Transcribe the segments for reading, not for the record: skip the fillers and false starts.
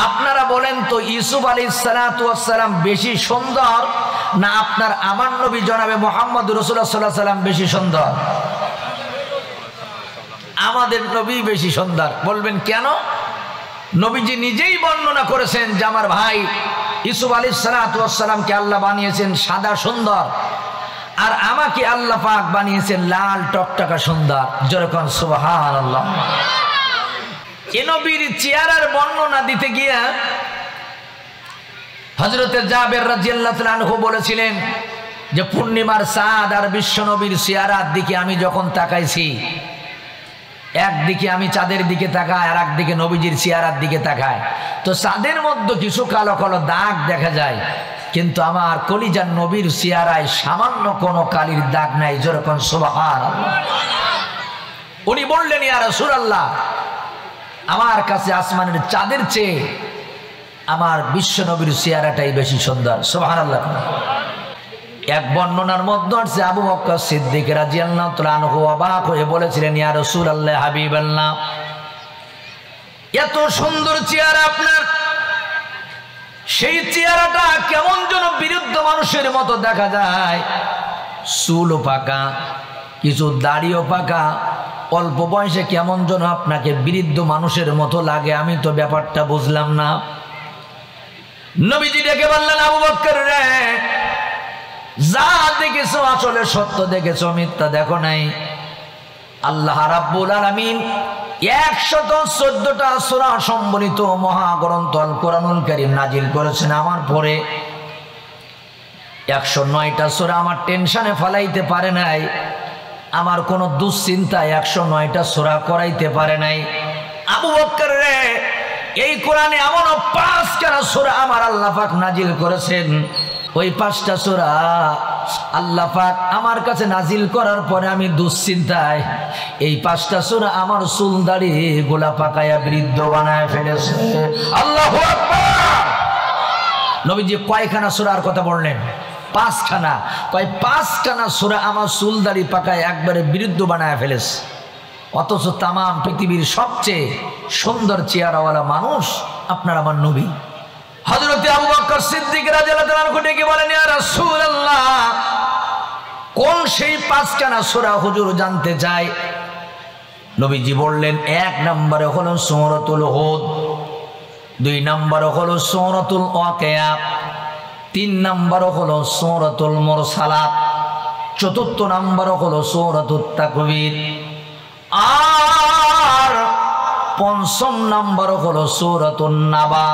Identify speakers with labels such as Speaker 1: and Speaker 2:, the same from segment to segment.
Speaker 1: আপনারা বলেন তো ইউসুফ আলাইহিস সালাতু ওয়াস সালাম বেশি সুন্দর না আপনার আমার নবী জনাবে মুহাম্মদ রাসূলুল্লাহ সাল্লাল্লাহু আলাইহি ওয়াসাল্লাম বেশি সুন্দর? আমাদের নবী বেশি সুন্দর। বলবেন কেন? নবীজি নিজেই বর্ণনা করেছেন যে আমার ভাই ইউসুফ আলাইহিস সালাতু ওয়াস সালামকে আল্লাহ বানিয়েছেন সাদা সুন্দর, আর আমাকে আল্লাহ পাক বানিয়েছেন লাল টকটকা সুন্দর। যেরকম সুবহানাল্লাহ। এ নবীর চেহারার বর্ণনা দিতে গিয়া হযরতে জাবের রাদিয়াল্লাহু তাআলা আনহু বলেছিলেন যে পূর্ণিমার চাঁদ আর বিশ্ব নবীর চেহারার দিকে আমি যখন তাকাইছি, একদিকে আমি চাঁদের দিকে তাকাই আর একদিকে নবীজির চেহারার দিকে তাকাই, তো চাঁদের মধ্যে কিছু কালো কালো দাগ দেখা যায়, কিন্তু আমার কলিজার নবীর চেহারায় সামান্য কোনো কালির দাগ নাই। যেরকম সুবহানাল্লাহ। উনি বললেন ইয়া রাসূলুল্লাহ, আমার কাছে আসমানের চাঁদের চেয়ে আমার বিশ্ব নবীর চেহারাটাই বেশি সুন্দর। সুবহানাল্লাহ। এক বর্ণনার মধ্যে আছে আবু বকর সিদ্দিক রাদিয়াল্লাহু তাআলা আনহু অবাক হয়ে বলেছিলেন ইয়া রাসূলুল্লাহ হাবিবাল্লাহ, এত সুন্দর চেহারা আপনার, সেই চেহারাটা কেমন যেন বিরুদ্ধ মানুষের মতো দেখা যায়, চুলও পাকা, কিছু দাড়িও পাকা, অল্প বয়সে কেমন যেন আপনাকে বৃদ্ধ মানুষের মতো লাগে, আমি তো ব্যাপারটা বুঝলাম না। নবীজি ডেকে বললেন আবু বকর রে, যা দেখেছো আসলে সত্য দেখেছো, মিথ্যা দেখো নাই। আল্লাহ রাব্বুল আলামিন 114টা সূরা সম্বলিত মহাগ্রন্থ আল কোরআনুল কারীম নাজিল করেছেন আমার পরে। 109টা সূরা আমার টেনশনে ফলাইতে পারে নাই, আমার কোন দুশ্চিন্তা 109টা সূরা করাইতে পারে নাই। আবু বকর রে, এই কোরআনে এমন 5খানা সূরা আমার আল্লাহ পাক নাজিল করেছেন, ওই 5টা সূরা আল্লাহ পাক আমার কাছে নাজিল করার পরে আমি দুশ্চিন্তায় এই 5টা সূরা আমার চুল দাড়ি গোলা পাকায়া বৃদ্ধ বানায় ফেলেছে। আল্লাহু আকবার। নবীজি কয়খানা সূরার কথা বললেন? 5খানা। কয় 5খানা সূরা আমার চুল দাড়ি পাকায় একবারে বৃদ্ধ বানায় ফেলেছে। অথচ তাম পৃথিবীর সবচেয়ে সুন্দর চেহারাওয়ালা মানুষ আপনার আমার নবী। হযরতে আবু বকর সিদ্দিক রাদিয়াল্লাহু তাআলা আনহু ডেকে বলেন ইয়া রাসূলুল্লাহ, কোন সেই 5খানা সূরা হুজুর জানতে চাই? নবীজি বললেন 1 নম্বরে হলো সূরাতুল হুদ, 2 নম্বরে হলো সূরাতুল ওয়াকিয়া, 3 নম্বরে হলো সূরাতুল মুরসালাত, 4 নম্বরে হলো সূরাতুত তাকবীর, আর 5ম নম্বর হলো সূরাতুন নাবা।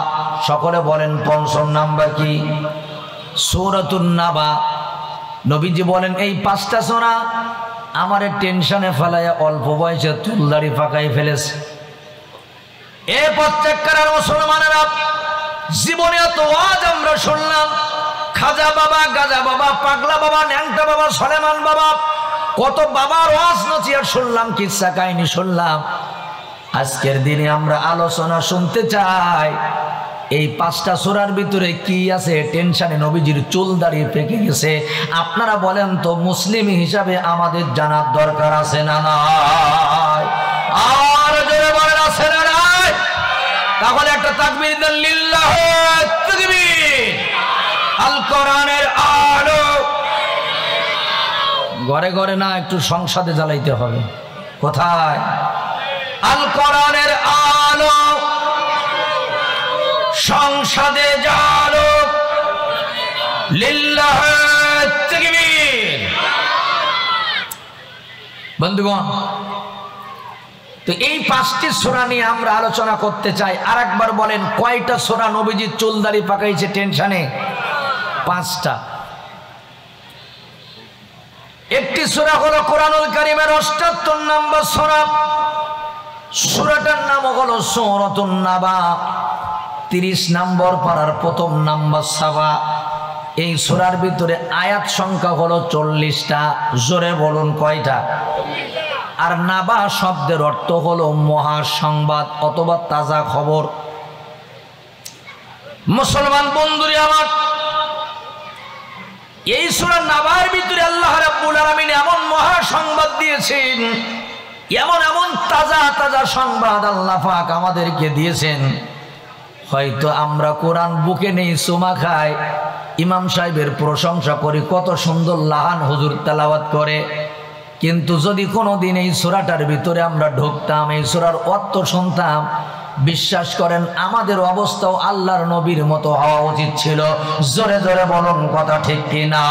Speaker 1: সকলে বলেন 5ম নাম্বার কি? সূরাতুন নাবা। নবীজি বলেন এই 5টা সূরা আমারে টেনশনে ফেলায়া অল্প বয়সে চুলদাড়ি পাকাই ফেলেছে। এ প্রত্যেককার মুসলমানেরা, জীবনে এত ওয়াজ আমরা শুনলাম, খাজা বাবা, গাজা বাবা, পাগলা বাবা, ন্যাংটা বাবা, সলেমান বাবা, কত বাবার ওয়াজ নসিহত শুনলাম, কিসসা কাহিনী শুনলাম। আজকের দিনে আমরা আলোচনা শুনতে চাই এই 5টা সূরার ভিতরে কি আছে। টেনশনে নবীজির চুল দাঁড়িয়ে পেকে গেছে। আপনারা বলেন তো, মুসলিম হিসাবে আমাদের জানার দরকার আছে না নাই? আর জোরে বলেন আছে না নাই? তাহলে একটা তাকবীর দেন, লিল্লাহি তাকবীর। আল কোরআনের আলো ঘরে ঘরে না, একটু সংসদে জ্বালাইতে হবে। কোথায়? আল কোরআনের আলো সংসদে জ্বালো, লিল্লাহি তাকবীর। বন্ধুগণ, তো এই 5টি সূরা নিয়ে আমরা আলোচনা করতে চাই। আরেকবার বলেন, কয়টা সূরা নবীজি চুল দাড়ি পাকাইছে টেনশনে? 5টা। একটি সূরা হলো কোরআনুল কারীমের 78 নম্বর সূরা। সূরাটার নাম হলো সূরাতুন নাবা। 30 নম্বর পারার 1ম নাম্বার সাবা। এই সূরার ভিতরে আয়াত সংখ্যা হলো 40টা। জোরে বলুন কয়টা? আর নাবা শব্দের অর্থ হলো মহাসংবাদ অথবা তাজা খবর। মুসলমান বন্ধুরা আমার, এই সূরা নাবার ভিতরে আল্লাহ রাব্বুল আলামিন এমন মহা সংবাদ দিয়েছেন, এমন এমন তাজা তাজা সংবাদ আল্লাহ পাক আমাদেরকে দিয়েছেন, হয়তো আমরা কোরআন বুকে নেই, চুমা খাই, ইমাম সাহেবের প্রশংসা করি, কত সুন্দর লাহান হুজুর তেলাওয়াত করে, কিন্তু যদি কোনোদিন এই সূরাটার ভিতরে আমরা ঢুকতাম, এই সূরার অর্থ শুনতাম, বিশ্বাস করেন আমাদের অবস্থাও আল্লাহর নবীর মতো হওয়া উচিত ছিল। জোরে জোরে বলুন কথা ঠিক কিনা?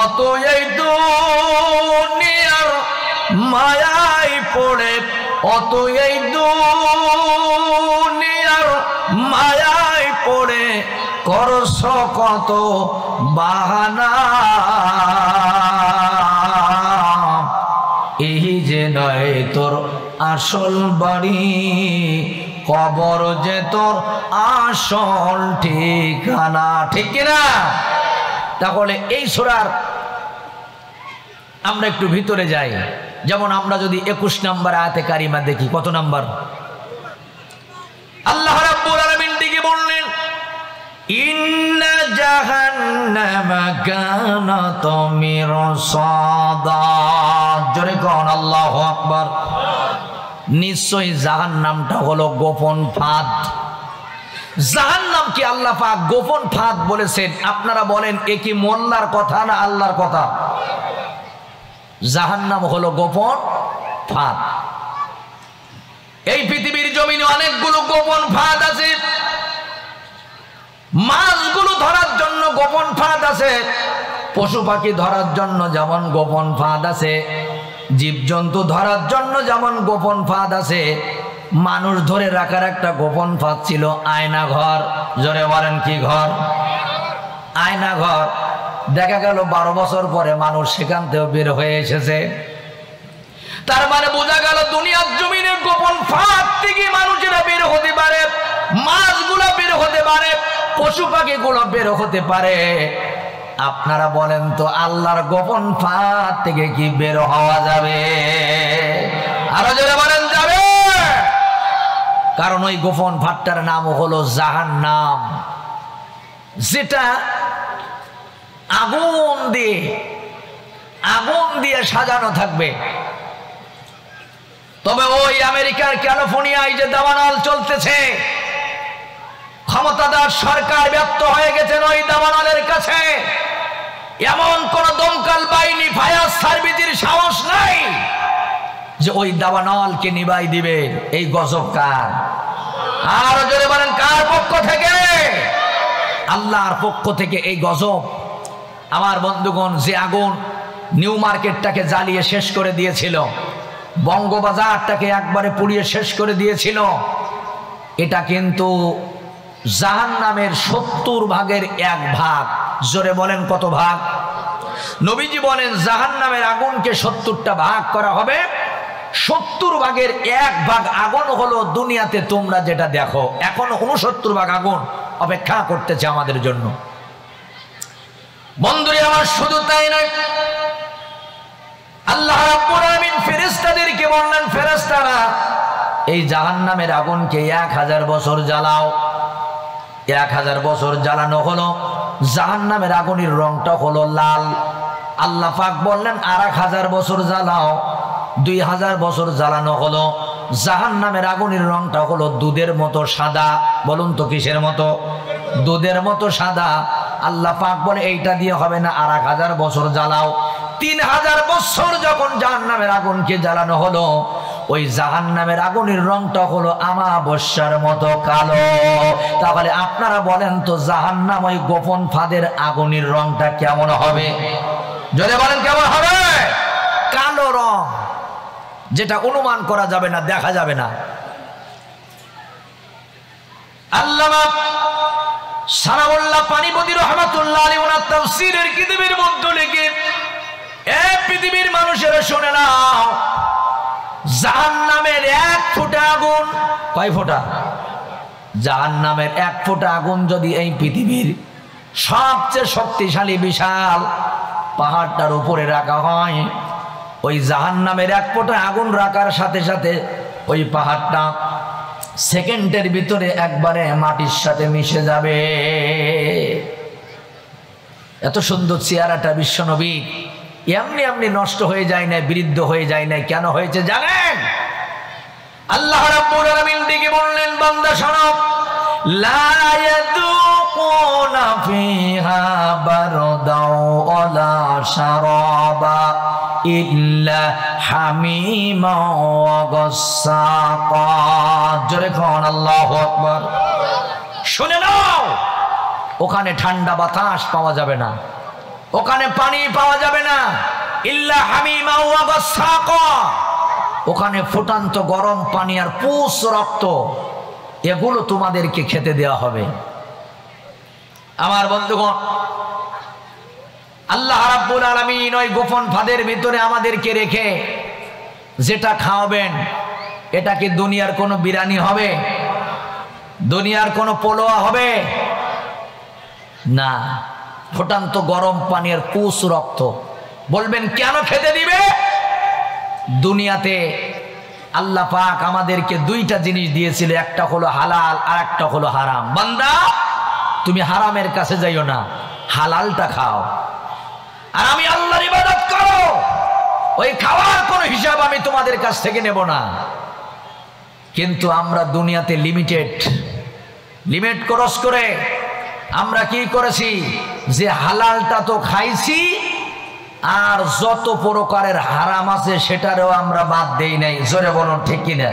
Speaker 1: অত এই দুনিয়ার মায়ায় পড়ে, অত এই দুনিয়ার মায়ায় পড়ে করছ কত বাহানা, এই যে নয় তোর আসল বাড়ি, কবর যে তোর আসল ঠিকানা। ঠিক কিনা? তাহলে এই সূরার আমরা একটু ভিতরে যাই। যেমন আমরা যদি 21 নম্বর আয়াতে কারিমা দেখি, কত নাম্বার? আল্লাহ রাব্বুল আলামিন দিকে বললেন, ইন্না জাহান্নামা কানাত মিরসাদা। জোরে কোন আল্লাহু আকবার। নিশ্চয়ই জাহান্নামটা হলো গোপন ফাঁদ। জাহান্নামকে আল্লাহ পাক গোপন ফাঁদ বলেছেন। আপনারা বলেন এ কি মোল্লার কথা না আল্লাহর কথা? জাহান্নাম হলো গোপন ফাঁদ। এই পৃথিবীর জমিনে অনেকগুলো গোপন ফাঁদ আছে। মাছগুলো ধরার জন্য গোপন ফাঁদ আছে, পশু পাখি ধরার জন্য যেমন গোপন ফাঁদ আছে, জীবজন্তু ধরার জন্য যেমন গোপন ফাঁদ আছে, মানুষ ধরে রাখার একটা গোপন ফাঁদ ছিল আয়না ঘর। জোরে বলেন কি ঘর? আয়না ঘর। দেখা গেল 12 বছর পরে মানুষ সেখান থেকে বের হয়ে এসেছে। তার মানে বোঝা গেল দুনিয়ার জমিনের গোপন ফাঁদ থেকে মানুষেরা বের হতে পারে, মাছগুলো বের হতে পারে, পশু পাখিগুলো বের হতে পারে। আপনারা বলেন তো আল্লাহর গোপন ফাঁদ থেকে কি বের হওয়া যাবে? আরো জোরে বলেন যাবে? কারণ ওই গোপন ফাঁদটার নাম হলো জাহান্নাম, যেটা আগুন দিয়ে সাজানো থাকবে। তবে ওই আমেরিকার ক্যালিফোর্নিয়ায় যে দাবানল চলতেছে, ক্ষমতাদার সরকার ব্যর্থ হয়ে গেছেন ওই দাবানলের কাছে। এমন কোন দমকল বাহিনী, ফায়ার সার্ভিসের সাহস নাই যে ওই দাবানলকে নিভাই দিবে। এই গজব কার? আর জোরে বলেন কার পক্ষ থেকে? আল্লাহর পক্ষ থেকে এই গজব। আমার বন্ধুগণ, যে আগুন নিউ মার্কেটটাকে জ্বালিয়ে শেষ করে দিয়েছিল, বঙ্গবাজারটাকে একবারে পুড়িয়ে শেষ করে দিয়েছিল, এটা কিন্তু জাহান্নামের 70 ভাগের 1 ভাগ। জোরে বলেন কত ভাগ? নবীজি বলেন জাহান্নামের আগুনকে 70টা ভাগ করা হবে। 70 ভাগের 1 ভাগ আগুন হলো দুনিয়াতে তোমরা যেটা দেখো। এখন 69 ভাগ আগুন অপেক্ষা করতেছে আমাদের জন্য। বন্ধুরা আমার, শুধু তাই নয়, আল্লাহ রাব্বুল আলামিন ফেরেশতাদেরকে বললেন, ফেরেশতারা এই জাহান্নামের আগুনকে 1000 বছর জ্বালাও। 1000 বছর জ্বালানো হলো। জাহান্নামের আগুনের রংটা হলো লাল। আল্লাহ পাক বললেন আর 1000 বছর জ্বালাও। 2000 বছর জ্বালানো হলো। জাহান্নামের আগুনের রংটা হলো দুধের মতো সাদা। বলুন তো কিসের মতো? দুধের মতো সাদা। আল্লাহ পাক বলে এইটা দিয়ে হবে না, আর 1000 বছর জ্বালাও। 3000 বছর যখন জাহান্নামের আগুনকে জ্বালানো হলো, ওই জাহান্নামের আগুনের রংটা হলো আমাবস্যার মতো কালো। তাহলে আপনারা বলেন তো জাহান্নাম ওই গোপন ফাঁদের আগুনের রংটা কেমন হবে? যদি বলেন কেমন হবে? কালো রং, যেটা অনুমান করা যাবে না, দেখা যাবে না। আল্লামা সানাউল্লাহ পানিপতি রাহমাতুল্লাহ আলাইহি ওনার তাফসীরের কিতাবের মধ্যে লিখে, এ পৃথিবীর মানুষেরা শুনে নাও, জাহান্নামের 1 ফোঁটা আগুন, কয় ফোঁটা? জাহান্নামের 1 ফোঁটা আগুন যদি এই পৃথিবীর সবচেয়ে শক্তিশালী বিশাল পাহাড়টার উপরে রাখা হয়, ওই জাহান্নামের 1 ফোঁটা আগুন রাখার সাথে সাথে ওই পাহাড়টা সেকেন্ডের ভিতরে একবারে মাটির সাথে মিশে যাবে। এত সুন্দর চেহারাটা বিশ্বনবী এমনি এমনি নষ্ট হয়ে যায় না, বৃদ্ধ হয়ে যায় না। কেন হয়েছে জানেন? আল্লাহ রাব্বুল আলামিন ডেকে বললেন, বান্দা শোনো, লা ইয়াযুকুনা ফিহা বারদাও ওয়ালা শারাবা ইল্লা হামিমা ওয়া গাসসাকা। জোরে কোন আল্লাহু আকবার। শুনে নাও, ওখানে ঠান্ডা বাতাস পাওয়া যাবে না, ওখানে পানি পাওয়া যাবে না, ইল্লা হামিমা ওয়া গাসসাকা। ওখানে ফুটান্ত গরম পানি আর পুষ রক্ত, এগুলো তোমাদেরকে খেতে দেওয়া হবে। আমার বন্ধুগণ, আল্লাহ রাব্বুল আলামিন ওই গোপন ফাঁদের ভিতরে আমাদেরকে রেখে যেটা খাওয়াবেন, এটা কি দুনিয়ার কোনো বিরিয়ানি হবে? দুনিয়ার কোনো পোলোয়া হবে না, ফুটান্ত গরম পানি আর পুষ রক্ত। বলবেন কেন খেতে দিবে? দুনিয়াতে আল্লাহ পাক আমাদেরকে দুইটা জিনিস দিয়েছিল, একটা হলো হালাল আর একটা হলো হারাম। বান্দা, তুমি হারামের কাছে যাইও না, হালালটা খাও, আর আমি আল্লাহর ইবাদত করো। ওই খাওয়ার কোনো হিসাব আমি তোমাদের কাছ থেকে নেব না। কিন্তু আমরা দুনিয়াতে লিমিট ক্রস করে আমরা কি করেছি, যে হালালটা তো খাইছি, আর যত প্রকারের হারাম আছে সেটারও আমরা বাদ দেই নাই। জোরে বলুন ঠিক কিনা?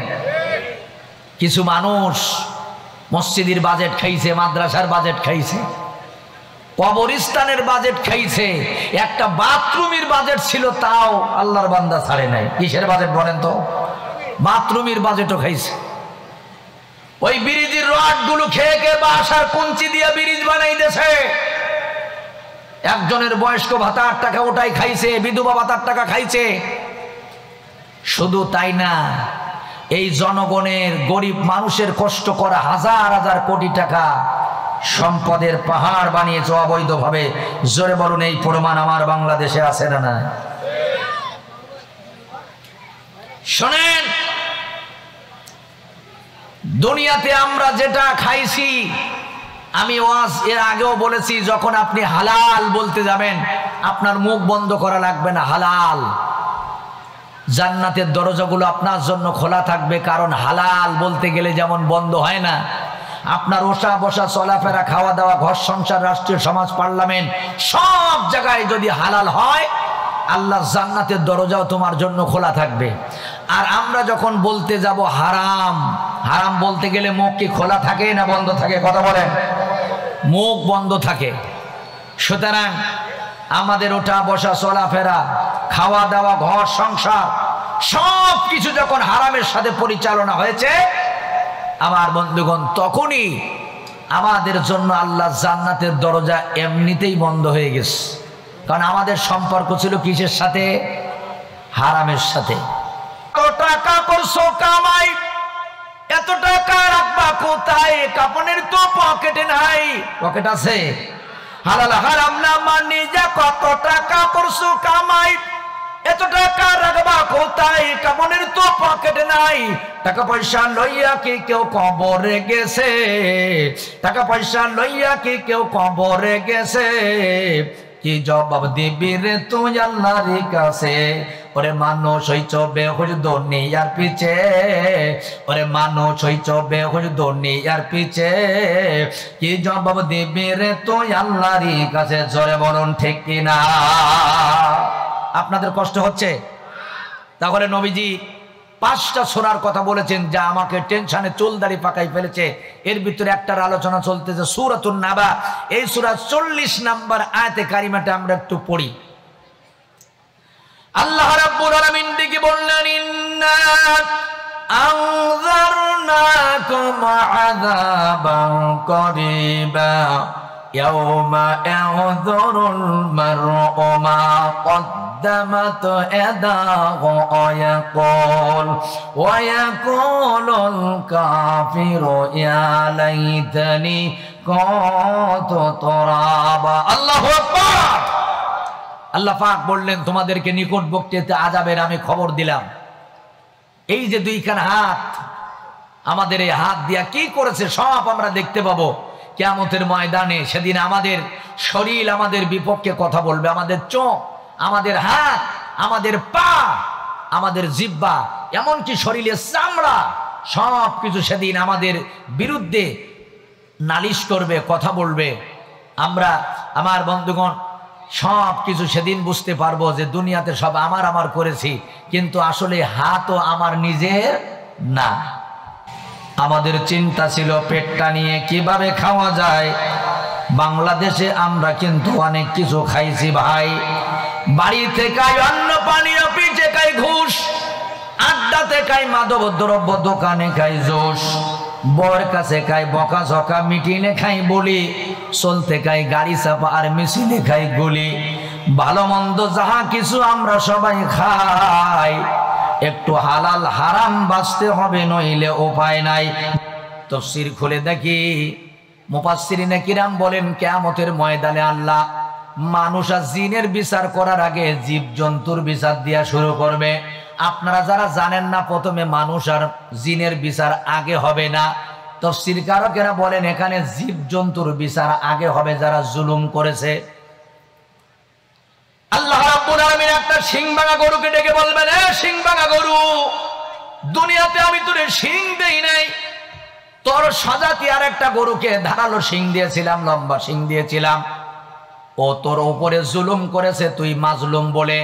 Speaker 1: কিছু মানুষ মসজিদের বাজেট খাইছে, মাদ্রাসার বাজেট খাইছে, কবরস্থানের বাজেট খাইছে, একটা বাথরুমের বাজেট ছিল তাও আল্লাহর বান্দা ছাড়ে নাই। কিসের বাজেট বলেন তো? বাথরুমের বাজেটও খাইছে। ওই ব্রিজের রড গুলো খেয়ে খেয়ে বাসার কুঞ্চি দিয়ে ব্রিজ বানাই দিয়েছে। একজনের বয়স্ক ভাতার টাকা ওটাই খাইছে, বিধবা ভাতার টাকা খাইছে। শুধু তাই না, এই জনগণের গরিব মানুষের কষ্ট করা হাজার হাজার কোটি টাকা সম্পদের পাহাড় বানিয়েছে অবৈধভাবে। জোরে বলুন, এই প্রমাণ আমার বাংলাদেশে আছে না? না। শোনেন, দুনিয়াতে আমরা যেটা খাইছি, আমি এর আগেও বলেছি, যখন আপনি হালাল বলতে যাবেন আপনার মুখ বন্ধ করা লাগবে না। হালাল, জান্নাতের দরজাগুলো আপনার জন্য খোলা থাকবে। কারণ হালাল বলতে গেলে যেমন বন্ধ হয় না, আপনার ওঠা বসা, চলাফেরা, খাওয়া দাওয়া, ঘর সংসার, রাষ্ট্রীয় সমাজ, পার্লামেন্ট, সব জায়গায় যদি হালাল হয়, আল্লাহ জান্নাতের দরজাও তোমার জন্য খোলা থাকবে। আর আমরা যখন বলতে যাব হারাম, হারাম বলতে গেলে মুখ কি খোলা থাকে না বন্ধ থাকে? কথা বলেন, মুখ বন্ধ থাকে। সুতরাং আমাদের ওঠা বসা, চলাফেরা, খাওয়া দাওয়া, ঘর সংসার, সব কিছু যখন হারামের সাথে পরিচালনা হয়েছে, আমার বন্ধুগণ, তখনই আমাদের জন্য আল্লাহ জান্নাতের দরজা এমনিতেই বন্ধ হয়ে গেছে। কারণ আমাদের সম্পর্ক ছিল কিসের সাথে? হারামের সাথে। কত টাকা করছো কামাই, এত টাকা রাখবা কোথায়? কাপনের তো পকেটে নাই। পকেট আছে? হালাল হারাম না মানি যা। কত টাকা করছো কামাই, এত টাকা রাখবা কোথায়? কাপনের তো পকেটে নাই। টাকা পয়সা লইয়া কি কেউ কবরে গেছে? টাকা পয়সা লইয়া কি কেউ কবরে গেছে? কি জবাব দিবি রে তুই আল্লাহর কাছে? ওরে মানুষ হইছ বেহুশ দুনিয়ার পিছে, ওরে মানুষ হইছ বেহুশ দুনিয়ার পিছে, কি জবাব দিবি রে তুই আল্লাহর কাছে? জোরে বলুন ঠিক কিনা? আপনাদের কষ্ট হচ্ছে? তাহলে নবীজি 5টা সূরার কথা বলেছেন যা আমাকে টেনশনে চুলদাড়ি পাকাই ফেলেছে। এর ভিতরে একটার আলোচনা চলতেছে, সূরাতুন নাবা। এই সূরা 40 নম্বর আয়াতে কারিমাটা আমরা একটু পড়ি। আল্লাহ রাব্বুল আলামিন ডেকে বললেন, ইন্না আনযারনাকুম আযাবান করিবা ইয়াওমা ইয়াযুরুল মার'উ মা قدمت يداه ويقول الكافر يا ليتني كنت ترابا। আল্লাহু আকবার। আল্লাহ পাক বললেন, তোমাদেরকে নিকটবর্তীতে আযাবের আমি খবর দিলাম। এই যে দুইখানা হাত, আমাদের এই হাত দিয়া কি করেছে সব আমরা দেখতে পাবো কিয়ামতের ময়দানে। সেদিন আমাদের শরীর আমাদের বিপক্ষে কথা বলবে। আমাদের চোখ, আমাদের হাত, আমাদের পা, আমাদের জিহ্বা এমনকি শরীরের চামড়া সব কিছু সেদিন আমাদের বিরুদ্ধে নালিশ করবে, কথা বলবে। আমরা আমার বন্ধুগণ সব কিছু সেদিন বুঝতে পারবো যে দুনিয়াতে সব আমার আমার করেছি, কিন্তু আসলে হাতও আমার নিজের না। আমাদের চিন্তা ছিল পেটটা নিয়ে কিভাবে খাওয়া যায়। বাংলাদেশে আমরা কিন্তু অনেক কিছু খাইছি ভাই। বাড়িতে খাই অন্ন পানীয়, পিঠে খাই ঘুষ, আড্ডাতে খাই মাদক দ্রব্য, দোকানে খাই জোশ, বউয়ের কাছে খাই বকা ঝকা, মিটিংয়ে খাই বলি, চলতে খাই গাড়ি চাপা আর মিছিলে খাই গুলি। ভালো মন্দ যাহা কিছু আমরা সবাই খাই, একটু হালাল হারাম বাঁচতে হবে, নইলে উপায় নাই। তাফসীর খুলে দেখি মুফাসসিরিনে কিরাম বলেন কিয়ামতের ময়দানে আল্লাহ মানুষ আর জিনের বিচার করার আগে জীব জন্তুর বিচার দিয়া শুরু করবে। আপনারা যারা জানেন না, প্রথমে মানুষ আর জিনের বিচার আগে হবে না। তাফসীরকারকেরা বলেন এখানে জীব জন্তুর বিচার আগে হবে যারা জুলুম করেছে। আল্লাহ রাব্বুল আলামিন একটা শিং ভাঙা গরুকে ডেকে বলবেন, এ শিং ভাঙা গরু, দুনিয়াতে আমি তোরে শিং দেই নাই, তোর সাজাতি আর একটা গরুকে ধারালো শিং দিয়েছিলাম, লম্বা শিং দিয়েছিলাম, ও তোর উপরে জুলুম করেছে, তুই মাজলুম বলে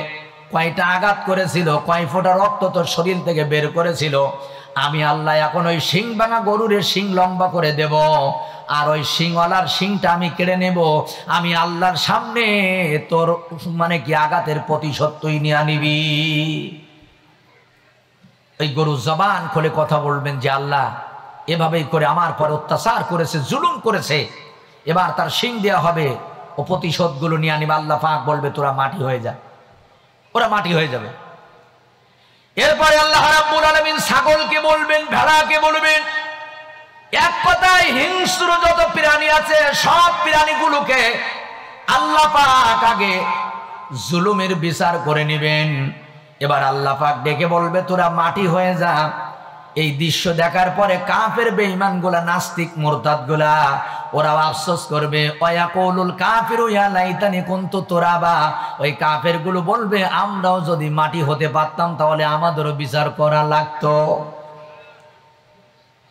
Speaker 1: কয়টা আঘাত করেছিল, কয় ফোঁটা রক্ত তোর শরীর থেকে বের করেছিল। আমি আল্লাহ এখন ওই শিং ভাঙা গরুর শিং লম্বা করে দেব, আর ওই শিংওয়ালার শিংটা আমি কেড়ে নেব। আমি আল্লাহর সামনে তোর মানে কি আঘাতের প্রতিশোধ তুই নিয়ে নিবি। ওই গরু জবান খুলে কথা বলবেন যে আল্লাহ এভাবেই করে আমার পর অত্যাচার করেছে, জুলুম করেছে, এবার তার শিং দেওয়া হবে, ও প্রতিশোধগুলো নিয়ে নিবে। আল্লাহ পাক বলবে তোরা মাটি হয়ে যা, ওরা মাটি হয়ে যাবে। এরপরে আল্লাহ রাব্বুল আলামিন ছাগলকে বলবেন, ভেড়াকে বলবেন, এক কথায় হিংস্র যত প্রাণী আছে সব প্রাণীগুলোকে আল্লাহ পাক আগে জুলুমের বিচার করে নেবেন। এবার আল্লাহ পাক ডেকে বলবে তোরা মাটি হয়ে যা। এই দৃশ্য দেখার পরে কাফের বেঈমান গুলা, নাস্তিক মুরতাদ গুলা, ওরা আফসোস করবে, ওয়ায়াকুলুল কাফিরু ইয়া লাইতানি কুনতু তুরাবা। ওই কাফের গুলো বলবে আমরাও যদি মাটি হতে পারতাম তাহলে আমাদেরও বিচার করা লাগতো।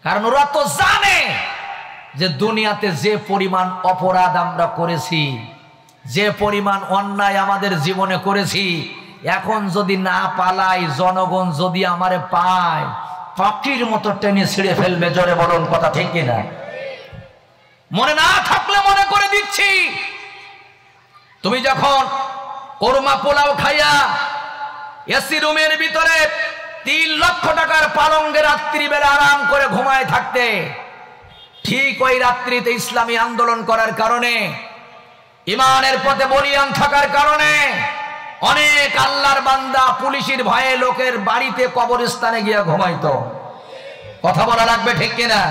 Speaker 1: কারণ ওরা তো জানে যে দুনিয়াতে যে পরিমাণ অপরাধ আমরা করেছি, যে পরিমাণ অন্যায় আমাদের জীবনে করেছি, এখন যদি না পালাই, জনগণ যদি আমারে পায়, পাখির মতো টেনে ছিঁড়ে ফেলবে। জোরে বলুন, কথা ঠিক কিনা? মনে না থাকলে মনে করে দিচ্ছি, তুমি যখন কোরমা পোলাও খাইয়া এসি রুমের ভিতরে 3 লক্ষ টাকার পালঙ্গে রাত্রিবেলা আরাম করে ঘুমায় থাকতে, ঠিক ওই রাত্রিতে ইসলামী আন্দোলন করার কারণে, ইমানের পথে বলিয়ান থাকার কারণে অনেক আল্লাহর বান্দা পুলিশের ভয়ে লোকের বাড়িতে কবরস্থানে গিয়া ঘুমাইতো। কথা বলা লাগবে, ঠিক কিনা?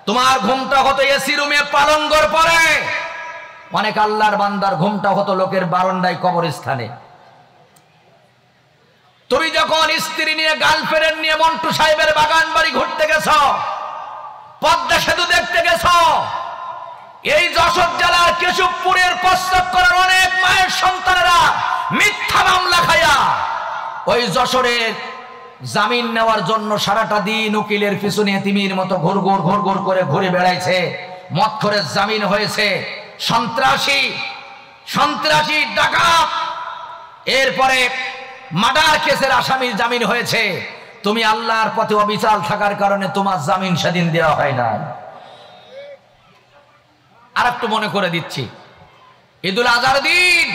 Speaker 1: তোমার ঘুমটা হতো এসি রুমে পালঙ্গর পরে, অনেক আল্লাহর বান্দার ঘুমটা হতো লোকের বারান্দায় কবরস্থানে। তুমি যখন স্ত্রী নিয়ে, গার্লফ্রেন্ড নিয়ে মন্টু সাহেবের বাগান বাড়ি ঘুরতে গেছ, পদ্মা সেতু দেখতে গেছ, এই যশোর জেলার কেশবপুরের প্রস্তাব করার অনেক মায়ের সন্তানেরা মিথ্যা মামলা খায়া ওই যশোরের জামিন নেওয়ার জন্য সারাটা দিন উকিলের পিছনে এতিমের মতো ঘুর করে ঘুরে বেড়াইছে, মৎখরের জামিন হয়েছে, সন্ত্রাসী ডাকাত, এরপরে মার্ডার কেসের আসামির জামিন হয়েছে। তুমি আল্লাহর পথে অবিচাল থাকার কারণে তোমার জামিন সেদিন দেওয়া হয় না। আর একটু মনে করে দিচ্ছি, ঈদুল আজহার দিন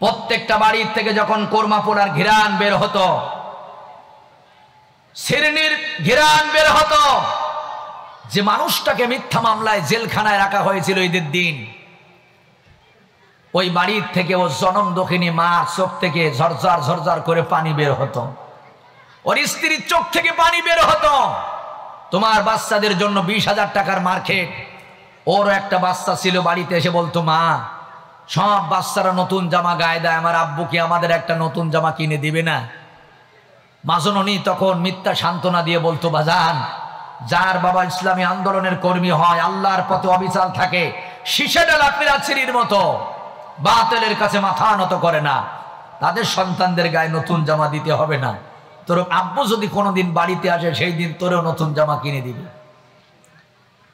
Speaker 1: প্রত্যেকটা বাড়ির থেকে যখন কোরমা পোলার ঘিরান বের হতো, শিরনির ঘিরান বের হতো, যে মানুষটাকে মিথ্যা মামলায় জেলখানায় রাখা হয়েছিল ঈদের দিন, ওই বাড়ির থেকে ও জনম দক্ষিণী মা চোখ থেকে ঝরঝর করে পানি বের হতো, ওর স্ত্রীর চোখ থেকে পানি বের হতো। তোমার বাচ্চাদের জন্য 20,000 টাকার মার্কেট, ওর একটা বাচ্চা ছিল, বাড়িতে এসে বলতো মা, সব বাচ্চারা নতুন জামা গায়ে দেয়, আমার আব্বু কি আমাদের একটা নতুন জামা কিনে দিবে না? মাজননী তখন মিথ্যা সান্ত্বনা দিয়ে বলতো, বাজান, যার বাবা ইসলামী আন্দোলনের কর্মী হয়, আল্লাহর পথে অবিচাল থাকে, শীষে ডালা পিরাচিরির মতো বাতিলের কাছে মাথা নত করে না, তাদের সন্তানদের গায়ে নতুন জামা দিতে হবে না। তোর আব্বু যদি কোনোদিন বাড়িতে আসে সেই দিন তোরেও নতুন জামা কিনে দিবে।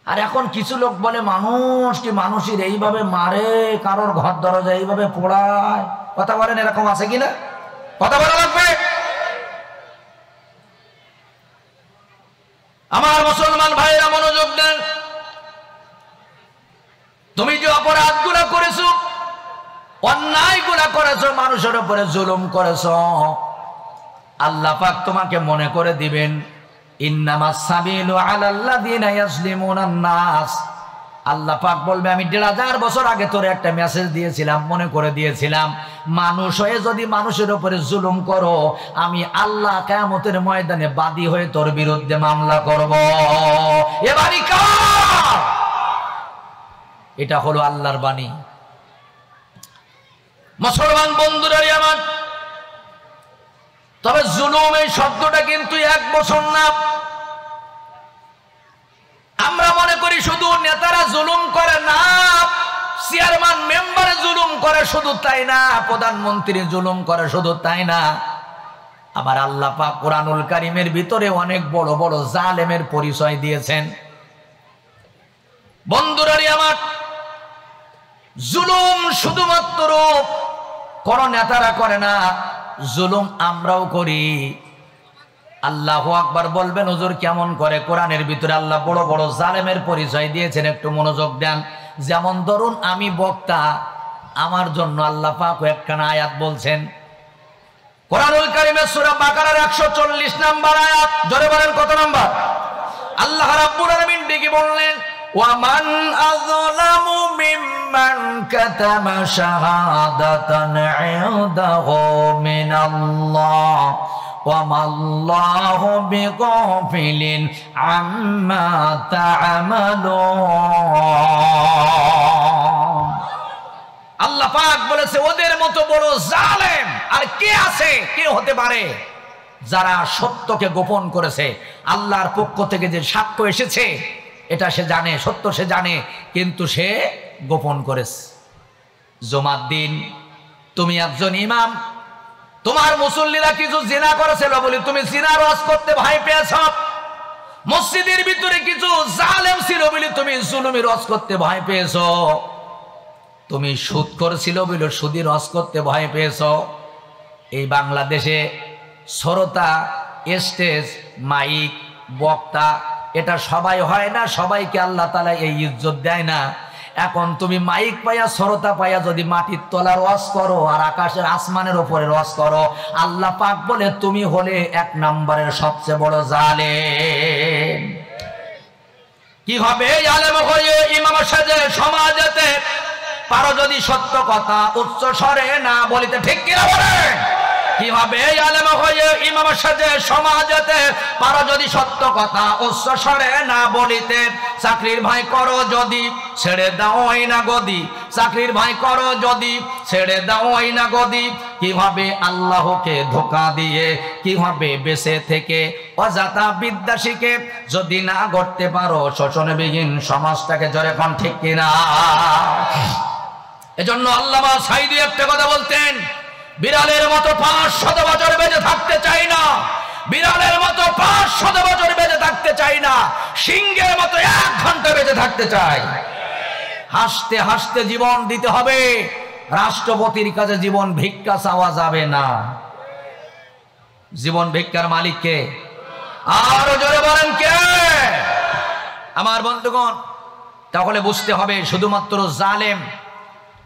Speaker 1: আর এখন কিছু লোক বলে মানুষকে মানুষের এইভাবে মারে, কারোর ঘর দরজা এইভাবে পোড়ায়। কথা বলেন, এরকম আছে কিনা? কথা বলা লাগবে। আমার মুসলমান ভাইরা মনোযোগ দেন। তুমি যে অপরাধগুলো করেছো, অন্যায়গুলো করেছো, মানুষের উপরে জুলুম করেছো, আল্লাহ পাক তোমাকে মনে করে দিবেন। ইন্নামাস সাবিলু আলাল্লাযিনা ইয়াজলিমুনান নাস। আল্লাহ পাক বলবে, আমি ১৫০০ বছর আগে তোরে একটা মেসেজ দিয়েছিলাম, মনে করে দিয়েছিলাম, মানুষ হয়ে যদি মানুষের উপরে জুলুম করো, আমি আল্লাহ কিয়ামতের ময়দানে বাদী হয়ে তোর বিরুদ্ধে মামলা করব। এবারই কার? এটা হলো আল্লাহর বাণী। মুসলমান বন্ধুরা আমার, তবে জুলুম এই শব্দটা কিন্তু ১ বছর না। আমরা মনে করি শুধু নেতারা জুলুম করে, না, চেয়ারম্যান মেম্বারে জুলুম করে শুধু তাই না, প্রধানমন্ত্রী জুলুম করে শুধু তাই না। আবার আল্লাহ পাক কোরআনুল কারীমের ভিতরে অনেক বড় বড় জালেমের পরিচয় দিয়েছেন। বন্ধুরা আমার, জুলুম শুধুমাত্র কোন নেতারা করে না, জুলুম আমরাও করি। আল্লাহু আকবার বলবেন, হুজুর কেমন করে? কোরআনের ভিতরে আল্লাহ বড় বড় জালেমের পরিচয় দিয়েছেন, একটু মনোযোগ দেন। যেমন ধরুন, আমি বক্তা, আমার জন্য আল্লাহ পাক একখানা আয়াত বলছেন কোরআনুল কারীমের সূরা বাকারার 140 নম্বর আয়াত। জোরে বলেন, কত নম্বর? আল্লাহ রাব্বুল আলামিন ডেকে বললেন, ওয়ামান আযলামু মিম্মান কাতামা শাহাদাতান ইনদাহু মিনাল্লাহ ওয়ামাল্লাহু বিগাফিলিন আম্মা তা'মালুন। আল্লাহ পাক বলেছে, ওদের মতো বড় জালেম আর কে আছে, কে হতে পারে, যারা সত্যকে গোপন করেছে। আল্লাহর পক্ষ থেকে যে সাক্ষ্য এসেছে এটা সে জানে, সত্য সে জানে, কিন্তু সে গোপন করেছে। জুমার দিন তুমি একজন ইমাম, তোমার মুসল্লিরা কিছু জিনা করেছিল বলে তুমি জিনার ওয়াজ করতে ভয় পেয়েছ। মসজিদের ভিতরে কিছু জালেম ছিল বলে তুমি জুলুমের ওয়াজ করতে ভয় পেয়েছ। তুমি সুদ করেছিল বলে সুদের ওয়াজ করতে ভয় পেয়েছ। এই বাংলাদেশে শ্রোতা, স্টেজ, মাইক, বক্তা, এটা সবাই হয় না, সবাইকে আল্লাহ তাআলা এই ইজ্জত দেয় না। এখন তুমি মাইক পাইয়া, শ্রোতা পাইয়া যদি মাটির তলার ওয়াজ করো আর আকাশের আসমানের উপরে ওয়াজ করো, আল্লাহ পাক বলে তুমি হলে ১ নম্বরের সবচেয়ে বড় জালেম। কি হবে? আলেম হয়ে ইমাম সাজে সমাজেতে পারো যদি সত্য কথা উচ্চ স্বরে না বলিতে, ঠিক কিনা বলেন? কি হবে? আলেম হয়ে ইমাম সাজে সমাজেতে পারো যদি সত্য কথা উচ্চ স্বরে না বলিতে। চাকরির ভাই করো যদি ছেড়ে দাও না গদি, চাকরির ভাই করো যদি ছেড়ে দাও না গদি। কিভাবে আল্লাহকে ধোঁকা দিয়ে, কিভাবে বেঁচে থেকে অজাতা বিদ্যা শিখে যদি না গড়তে পারো শোষণবিহীন সমাজটাকে, জোরে কোন ঠিক কিনা? এজন্য আল্লামা সাঈদী একটা কথা বলতেন, বিড়ালের মতো ৫০০ বছর বেঁচে থাকতে চাই না, বিড়ালের মতো ৫০০ বছর বেঁচে থাকতে চাই না, সিংহের মতো ১ ঘন্টা বেঁচে থাকতে চাই। হাসতে হাসতে জীবন দিতে হবে। রাষ্ট্রপতির কাছে জীবন ভিক্ষা চাওয়া যাবে না। জীবন ভিক্ষার মালিক কে? আরো জোরে বলেন কে? আমার বন্ধুগণ, তাহলে বুঝতে হবে শুধুমাত্র জালেম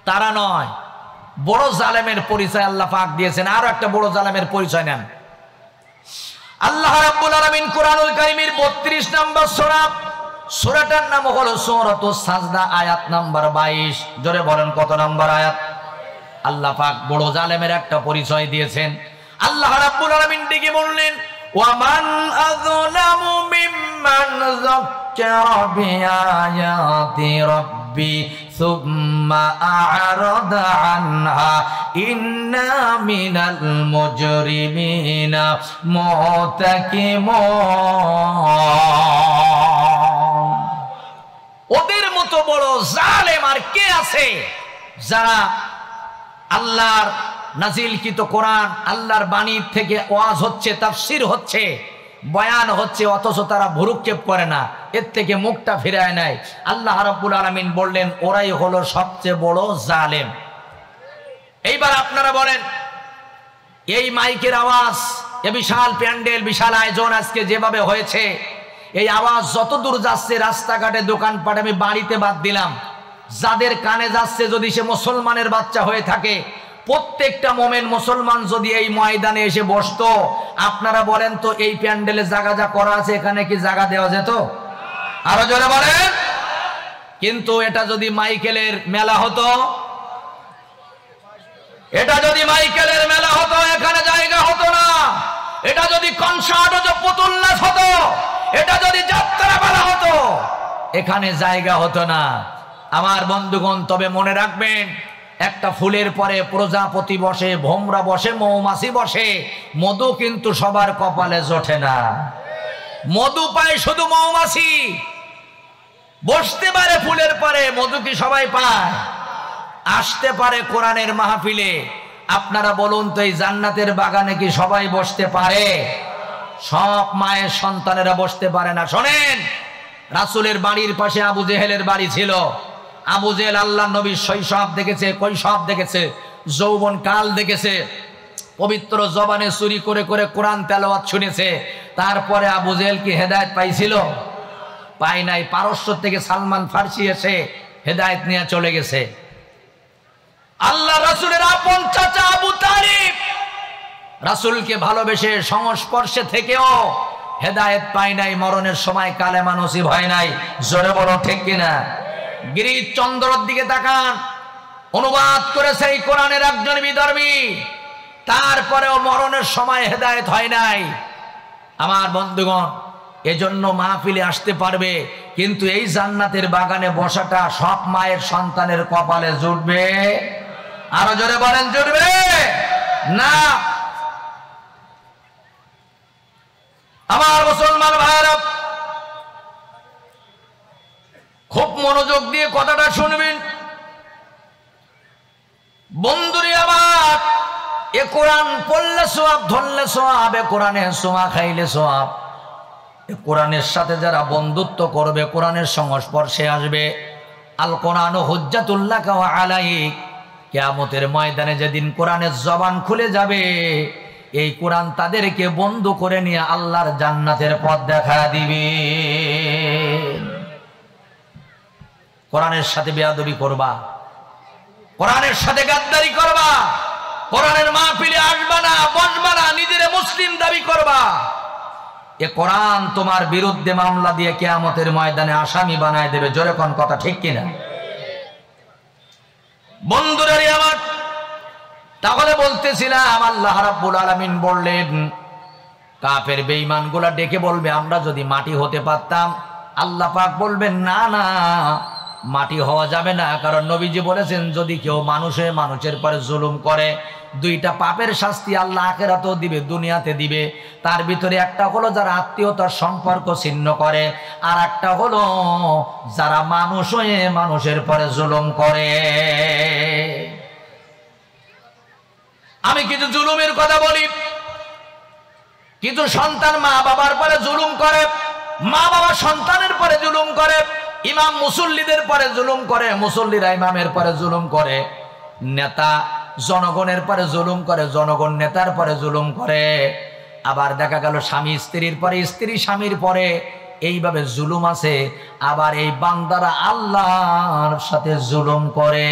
Speaker 1: তারা নয়, বড় জালেমের পরিচয় আল্লাহ পাক দিয়েছেন। আরো একটা বড় জালেমের পরিচয় নেন। আল্লাহ রাব্বুল আলামিন কোরআনুল কারীমের ৩২ নম্বর সূরা, সূরাটার নাম হলো সূরাতুস সাজদা, আয়াত নাম্বার ২২। জোরে বলেন, কত নম্বর আয়াত? আল্লাহ পাক বড় জালেমের একটা পরিচয় দিয়েছেন। আল্লাহ রাব্বুল আলামিন ডেকে বললেন, ওয়ামান আযলামু মিম্মান যাক্কারা বিআয়াতি রাব্বি সুম্মা আ'রাদা আনহা ইন্না মিনাল মুজরিমিনা মুতাকিমুন। ওদের মতো বড় জালেম আর কে আছে, যারা আল্লাহর নাজিলকৃত কোরআন আল্লাহর বাণীর থেকে ওয়াজ হচ্ছে, তাফসীর হচ্ছে, বয়ান হচ্ছে, অথচ তারা ভুরুক্ষেপ করে না, এর থেকে মুখটা ফিরায় নেয়। আল্লাহ রাব্বুল আলামিন বললেন ওরাই হলো সবচেয়ে বড় জালেম। এইবার আপনারা বলেন, এই মাইকের আওয়াজ, এ বিশাল প্যান্ডেল, বিশাল আয়োজন আজকে যেভাবে হয়েছে, এই আওয়াজ যত দূর যাচ্ছে, রাস্তাঘাটে, দোকানপাটে, আমি বাড়িতে বাদ দিলাম, যাদের কানে যাচ্ছে, যদি সে মুসলমানের বাচ্চা হয়ে থাকে, প্রত্যেকটা মোমেন মুসলমান যদি এই ময়দানে এসে বসতো, আপনারা বলেন তো এই প্যান্ডেলে জায়গা যা করা আছে এখানে কি জায়গা দেওয়া যেত? আরো জোরে বলেন। কিন্তু এটা যদি মাইকেলের মেলা হতো, এটা যদি মাইকেলের মেলা হতো, এখানে জায়গা হতো না। এটা যদি কনসার্ট হতো, পুতুল নাচ হতো, এটা যদি যাত্রা মেলা হতো, এখানে জায়গা হতো না। আমার বন্ধুগণ, তবে মনে রাখবেন, একটা ফুলের পরে প্রজাপতি বসে, ভোমরা বসে, মৌমাছি বসে, মধু কিন্তু সবার কপালে জোটে না। মধু পায় শুধু মৌমাছি। বসতে পারে ফুলের পরে, মধু কি সবাই পায়? আসতে পারে কোরআনের মাহফিলে। আপনারা বলুন তো, এই জান্নাতের বাগানে কি সবাই বসতে পারে? সব মায়ের সন্তানেরা বসতে পারে না। শোনেন, রাসূলের বাড়ির পাশে আবু জেহেলের বাড়ি ছিল। আবু জেহেল আল্লাহ নবীর শৈশব দেখেছে, কৈশোর দেখেছে, যৌবন কাল দেখেছে, পবিত্র জবানে চুরি করে করে কোরআন তেলাওয়াত শুনেছে। তারপরে আবু জেহেল কি হেদায়েত পাইছিল? পায় নাই। পারস্য থেকে সালমান ফার্সি এসে হেদায়েত নিয়ে চলে গেছে। আল্লাহ রাসূলের আপন চাচা আবু তালিব রাসূলকে ভালোবেসে সংস্পর্শে থেকেও হেদায়েত পায় নাই, মরণের সময় কালেমা নসিব হয় নাই। জোরে বলো ঠিক কিনা? গিরিশ চন্দ্রের দিকে তাকান, অনুবাদ করেছে এই কোরআনের একজন বিধর্মী, তারপরেও মরণের সময় হেদায়েত হয় নাই। আমার বন্ধুগণ, এজন্য মাহফিলে আসতে পারবে, কিন্তু এই জান্নাতের বাগানে বসাটা সব মায়ের সন্তানের কপালে জুটবে? আরো জোরে বলেন, জুটবে না। আমার মুসলমান ভাইরা, খুব মনোযোগ দিয়ে কথাটা শুনবেন। বন্ধুরে আমার, এ কোরআন পড়লে সওয়াব, ধরলে সওয়াব, এ কোরআনে সোয়া খাইলে সওয়াব। এ কোরআনের সাথে যারা বন্ধুত্ব করবে, কোরআনের সংস্পর্শে আসবে, আল কোরআন হুজ্জাতুল লাকা ওয়া আলাইক, কিয়ামতের ময়দানে যেদিন কোরআনের জবান খুলে যাবে, এই কোরআন তাদেরকে বন্ধু করে নিয়ে আল্লাহর জান্নাতের পথ দেখা দিবে। কোরআনের সাথে বেয়াদবি করবা, কোরআনের সাথে গাদ্দারি করবা, কোরআনের মাহফিলে আসবা না, বসবা না, নিজের মুসলিম দাবি করবা, এ কোরআন তোমার বিরুদ্ধে মামলা দিয়ে কিয়ামতের ময়দানে আসামি বানায় দেবে। জোরে কোন কথা ঠিক কিনা? বন্ধুরা আমার, তাহলে বলতেছিলাম, আল্লাহ রাব্বুল আলামিন বললেন, কাফের বেঈমানগুলা ডেকে বলবে আমরা যদি মাটি হতে পারতাম। আল্লাহ পাক বলবেন না না, মাটি হওয়া যাবে না। কারণ নবীজি বলেছেন, যদি কেউ মানুষে মানুষের পরে জুলুম করে, দুইটা পাপের শাস্তি আল্লাহ আখিরাতেও দিবে, দুনিয়াতে দিবে। তার ভিতরে একটা হলো যারা আত্মীয়তার সম্পর্ক ছিন্ন করে, আর একটা হলো যারা মানুষ হয়ে মানুষের পরে জুলুম করে। আমি কিছু জুলুমের কথা বলি। কিছু সন্তান মা বাবার পরে জুলুম করে, মা বাবা সন্তানের পরে জুলুম করে, ইমাম মুসল্লিদের পরে জুলুম করে, মুসল্লিরা ইমামের পরে জুলুম করে, নেতা জনগণের পরে জুলুম করে, জনগণ নেতার পরে জুলুম করে। আবার দেখা গেল স্বামী স্ত্রীর পরে, স্ত্রী স্বামীর পরে, এইভাবে জুলুম আছে। আবার এই বান্দারা আল্লাহর সাথে জুলুম করে।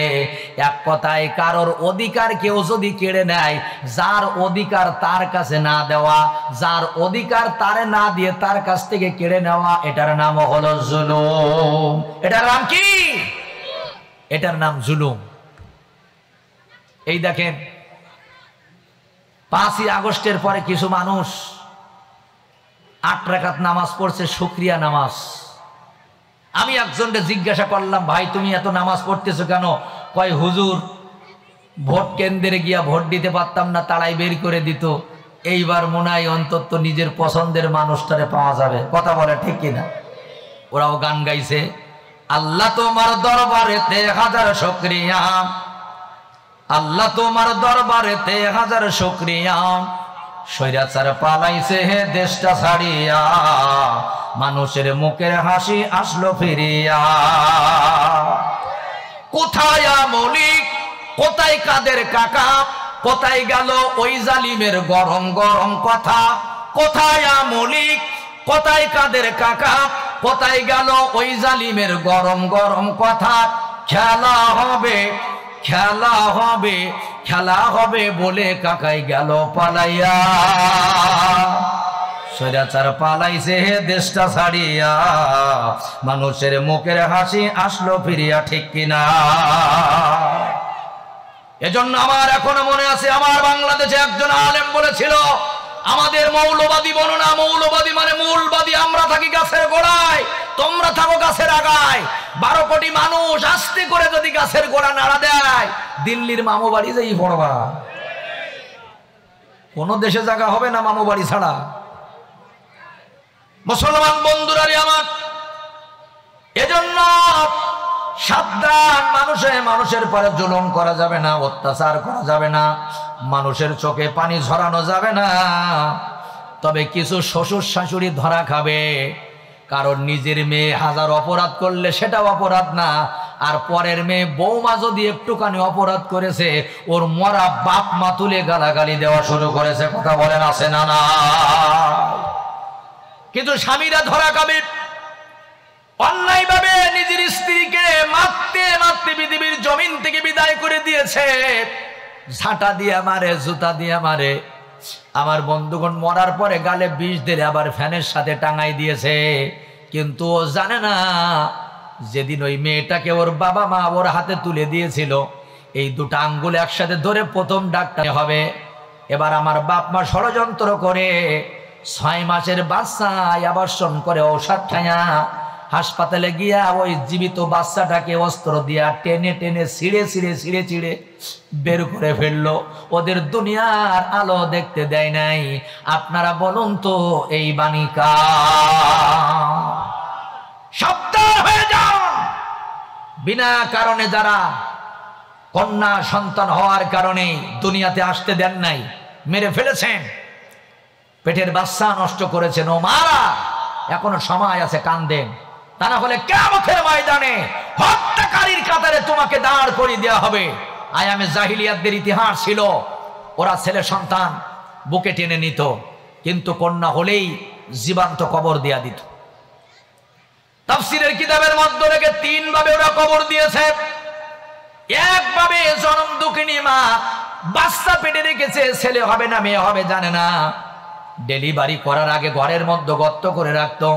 Speaker 1: এক কথায়, কারোর অধিকার কেউ যদি কেড়ে নেয়, যার অধিকার তার কাছে না দেওয়া, যার অধিকার তারে না দিয়ে তার কাছ থেকে কেড়ে নেওয়া, এটার নাম হলো জুলুম। এটার নাম কি? এটার নাম জুলুম। এই দেখেন, 5ই আগস্টের পরে কিছু মানুষ 8 রাকাত নামাজ পড়ছে, শুকরিয়া নামাজ। আমি একজনকে জিজ্ঞাসা করলাম, ভাই তুমি এত নামাজ পড়তেছো কেন? কয় হুজুর, ভোট কেন্দ্রে গিয়া ভোট দিতে পারতাম না, তাড়াই বের করে দিত। এইবার মনে হয় অন্তত নিজের পছন্দের মানুষটারে পাওয়া যাবে। কথা বলে ঠিক কিনা? ওরাও গান গাইছে, আল্লাহ তোমার দরবারেতে হাজার শুকরিয়া, আল্লাহ তোমার দরবারেতে হাজার শুকরিয়া, স্বৈরাচার পালাইছে হে দেশটা ছাড়িয়া, মানুষের মুখের হাসি আসলো ফিরিয়া। কোথায় মলিক, কোথায় কাদের কাকা, কোথায় গেল ওই জালিমের গরম গরম কথা? কোথায় মলিক, কোথায় কাদের কাকা, কোথায় গেল ওই জালিমের গরম গরম কথা? খেলা হবে, খেলা হবে, খেলা হবে বলে কাকাই গেল পালাইয়া। স্বৈরাচার পালাইছে হে দেশটা ছাড়িয়া, মানুষের মুখের হাসি আসলো ফিরিয়া, ঠিক কিনা? এজন্য আমার এখনো মনে আছে, আমার বাংলাদেশে একজন আলেম বলেছিল, আমাদের মৌলবাদী বলো না, মৌলবাদী মানে মূলবাদী। আমরা থাকি গাছের গোড়ায়, তোমরা থাকো গাছের আগায়। 12 কোটি মানুষ আস্তে করে যদি গাছের গোড়া নাড়া দেয়, দিল্লির মামু বাড়ি যাই পড়বা, কোন দেশে জায়গা হবে না মামু বাড়ি ছাড়া। মুসলমান বন্ধুরা আমার, এজন্য সাবধান, মানুষের পরে জুলুম করা যাবে না, অত্যাচার করা যাবে না, মানুষের চোখে পানি ঝরানো যাবে না। তবে কিছু শ্বশুর শাশুড়ি ধরা খাবে, কারণ নিজের মেয়ে হাজার অপরাধ করলে সেটাও অপরাধ না, আর পরের মেয়ে বৌমা যদি একটুখানি অপরাধ করেছে, ওর মরা বাপ মা তুলে গালাগালি দেওয়া শুরু করেছে। কথা বলেন আছে না? না, কিন্তু স্বামীরা ধরা খাবে, অন্যায় ভাবে নিজের স্ত্রীকে মারতে মারতে পৃথিবীর জমিন থেকে বিদায় করে দিয়েছে। ঝাঁটা দিয়ে মারে, জুতা দিয়ে মারে। আমার বন্ধুগণ মরার পরে গালে বিষ দিয়ে আবার ফ্যানের সাথে টাঙাই দিয়েছে, কিন্তু ও জানে না যেদিন ওই মেয়েটাকে ওর বাবা মা ওর হাতে তুলে দিয়েছিল, এই দুটো আঙ্গুল একসাথে ধরে প্রথম ডাক্তার হবে। এবার আমার বাপ মা ষড়যন্ত্র করে 6 মাসের বাচ্চা আবাসন করে ঔষধ খায়া হাসপাতালে গিয়া ওই জীবিত বাচ্চাটাকে অস্ত্র দিয়া টেনে টেনে ছিঁড়ে ছিঁড়ে ছিঁড়ে ছিঁড়ে বের করে ফেললো। ওদের দুনিয়ার আলো দেখতে দেয় নাই। আপনারা বলুন তো এই বাণিকা? সাবধান হয়ে যান। বিনা কারণে যারা কন্যা সন্তান হওয়ার কারণে দুনিয়াতে আসতে দেন নাই, মেরে ফেলেছেন, পেটের বাচ্চা নষ্ট করেছেন, ও মারা এখনো সময় আছে, কান্দেন। তা না হলে কিয়ামতের ময়দানে হত্যাকারীর কাতারে তোমাকে দাঁড় করিয়ে দেওয়া হবে। আয়ামে জাহিলিয়াতদের ইতিহাস ছিল, ওরা ছেলে সন্তান বুকে টেনে নিত, কিন্তু কন্যা হলেই জীবন্ত কবর দেয়া দিত। তাফসীরের কিতাবের মধ্যে রেখে 3 ভাবে ওরা কবর দিয়েছে। একভাবে জনম দুঃখিনী মা বাচ্চা পেটে রেখেছে, ছেলে হবে না মেয়ে হবে জানে না, ডেলিভারি করার আগে ঘরের মধ্যে গর্ত করে রাখতো,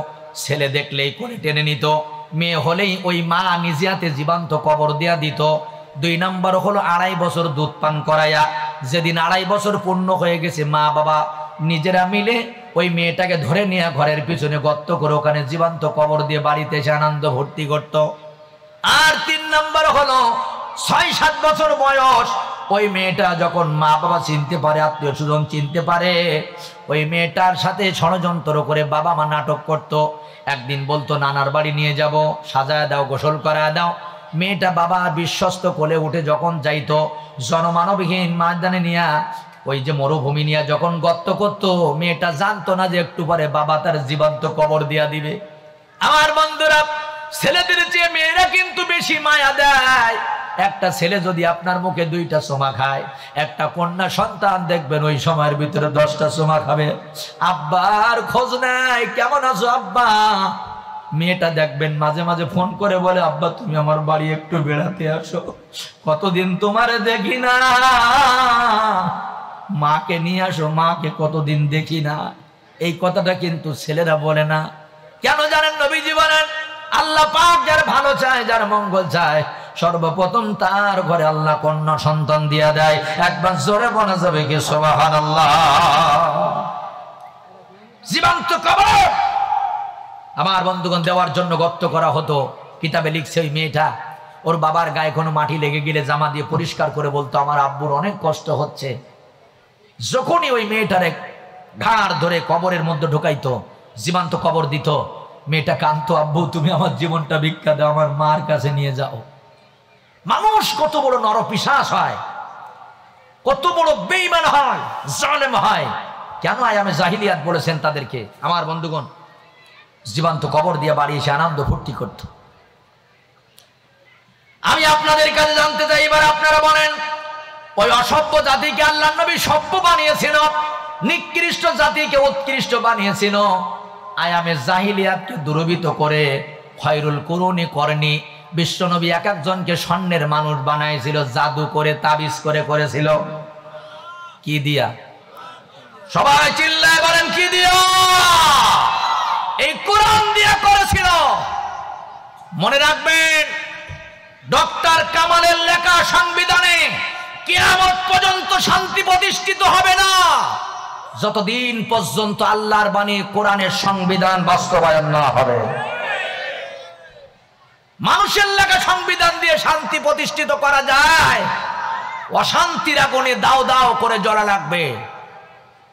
Speaker 1: ছেলে দেখলেই করে টেনে নিত, মেয়ে হলেই ওই মা নিজে হাতে জীবন্ত কবর দেয়া দিত। 2 নম্বর হলো 2.5 বছর দুধ পান করাইয়া, যেদিন 2.5 বছর পূর্ণ হয়ে গেছে, মা বাবা নিজেরা মিলে ওই মেয়েটাকে ধরে নিয়ে ঘরের পিছনে গর্ত করে ওখানে জীবন্ত কবর দিয়ে বাড়িতে এসে আনন্দ ভর্তি করত। আর 3 নম্বর হলো 6-7 বছর বয়স, ওই মেয়েটা যখন মা বাবা চিনতে পারে, আত্মীয় স্বজন চিনতে পারে, ওই মেয়েটার সাথে ষড়যন্ত্র করে বাবা মা নাটক করত। একদিন বলতো নানার বাড়ি নিয়ে যাব, সাজায় দাও, গোসল করায় দাও। মেয়েটা বাবা বিশ্বস্ত কোলে উঠে যখন যাইতো, জনমানবহীন ময়দানে নিয়া, ওই যে মরুভূমি নিয়ে যখন গর্ত করত, মেয়েটা জানতো না যে একটু পরে বাবা তার জীবন্ত কবর দিয়া দিবে। আমার বন্ধুরা, ছেলেদের চেয়ে মেয়েরা কিন্তু বেশি মায়া দেয়। একটা ছেলে যদি আপনার মুখে 2টা চুমা খায়, একটা কন্যা সন্তান দেখবেন ওই সময়ের ভিতরে 10টা চুমা খাবে। আব্বার খোঁজ নাই, কেমন আছো আব্বা? মেয়েটা দেখবেন মাঝে মাঝে ফোন করে বলে, আব্বা তুমি আমার বাড়ি একটু বেড়াতে আসো, কতদিন তোমারে দেখি না, মাকে নিয়ে আসো, মাকে কতদিন দেখি না। এই কথাটা কিন্তু ছেলেরা বলে না। কেন জানেন? নবীজি বলেন, আল্লাহ পাক যার ভালো চায়, যার মঙ্গল চায়, সর্বপ্রথম তার ঘরে আল্লাহ কন্যা সন্তান দিয়া দেয়। একবার জোরে বলা যাবে কি সুবহানাল্লাহ? জীবন্ত কবর আমার বন্ধুগণ দেওয়ার জন্য গর্ত করা হতো। কিতাবে লিখছে, ওই মেয়েটা ওর বাবার গায়ে কোনো মাটি লেগে গেলে জামা দিয়ে পরিষ্কার করে বলতো, আমার আব্বুর অনেক কষ্ট হচ্ছে। যখনই ওই মেয়েটার ঘাড় ধরে কবরের মধ্যে ঢুকাইতো, জীবন্ত কবর দিত, মেয়েটা কাঁদতো, আব্বু তুমি আমার জীবনটা ভিক্ষা দাও, আমার মার কাছে নিয়ে যাও। মানুষ কত বড় নরপিশাচ হয়, কত বড় বেঈমান হয়, জালেম হয়। কেন আয়ামে জাহিলিয়াত বলেছেন তাদেরকে? আমার বন্ধুগণ, জীবন্ত কবর দিয়ে বাড়ি এসে আনন্দ ফুর্তি করত। আমি আপনাদের কাছে জানতে চাই, এবার আপনারা বলেন, ওই অসভ্য জাতিকে আল্লাহর নবী সভ্য বানিয়েছেন, নিকৃষ্ট জাতিকে উৎকৃষ্ট বানিয়েছেন, আয়ামে জাহিলিয়াতকে দুর্বৃত্ত করে খয়রুল কুরুনি করনি বিশ্বনবী এক একজনকে স্বর্ণের মানুষ বানাইছিল, জাদু করে, তাবিজ করে করেছিল। কি দিয়া? সবাই চিল্লায় বলেন, কি দিয়া? এই কোরআন দিয়া করেছিল। মনে রাখবেন, ডক্টর কামালের লেখা সংবিধানে কিয়ামত পর্যন্ত শান্তি প্রতিষ্ঠিত হবে না যতদিন পর্যন্ত আল্লাহর বাণী কোরআনের সংবিধান বাস্তবায়ন না হবে। মানুষের লেখা সংবিধান দিয়ে শান্তি প্রতিষ্ঠিত করা যায়? অশান্তির আগুনে দাও দাও করে জ্বলা লাগবে।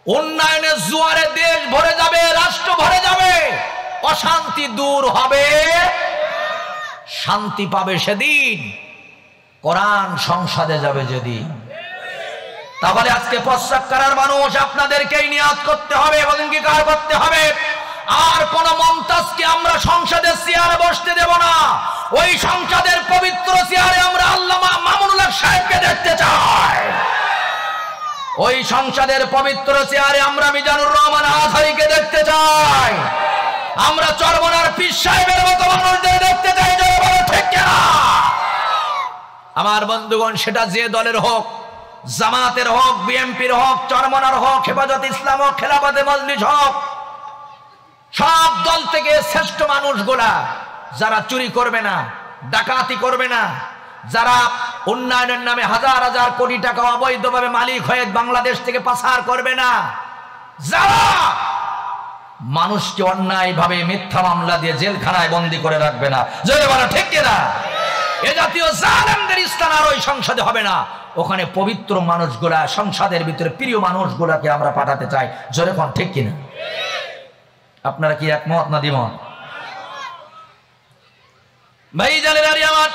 Speaker 1: উন্নয়নের জোয়ারে দেশ ভরে যাবে, রাষ্ট্র ভরে যাবে, অশান্তি দূর হবে। শান্তি পাবে সেদিন কোরআন সংসদে যাবে যেদিন। তাহলে আজকে পশ্চাৎকার মানুষ আপনাদেরকেই নিয়াত করতে হবে, অঙ্গীকার করতে হবে, আর কোন মমতাজকে আমরা সংসদের চেয়ারে বসতে দেব না। ওই সংসদের পবিত্র চেয়ারে আমরা আল্লামা মামুনুল হক সাহেবকে দেখতে চাই। ওই সংসদের পবিত্র চেয়ারে আমরা মিজানুর রহমান আজহারীকে দেখতে চাই। আমরা চরমনার পীর সাহেবের মতো মানুষদের দেখতে চাই। ঠিক না? আমার বন্ধুগণ, সেটা যে দলের হোক, জামাতের হোক, বিএনপির হোক, চরমনার হোক, হেফাজত ইসলাম হোক, খেলাফতে মজলিস হোক, সব দল থেকে শ্রেষ্ঠ মানুষগুলা যারা চুরি করবে না, ডাকাতি করবে না, যারা উন্নয়নের নামে হাজার হাজার কোটি টাকা অবৈধভাবে মালিক হয়ে বাংলাদেশ থেকে পাচার করবে না, যারা মানুষকে অন্যায়ভাবে মিথ্যা মামলা দিয়ে জেলখানায় বন্দী করে রাখবে না, জোরে বলো ঠিক কিনা? এ জাতীয় জালেমদের স্থান আর ওই সংসদে হবে না। ওখানে পবিত্র মানুষগুলা, সংসদের ভিতরে প্রিয় মানুষগুলাকে আমরা পাঠাতে চাই। জোরে কোন ঠিক কিনা? আপনারা কি একমত না দ্বিমত? ভাই জানেন আমার,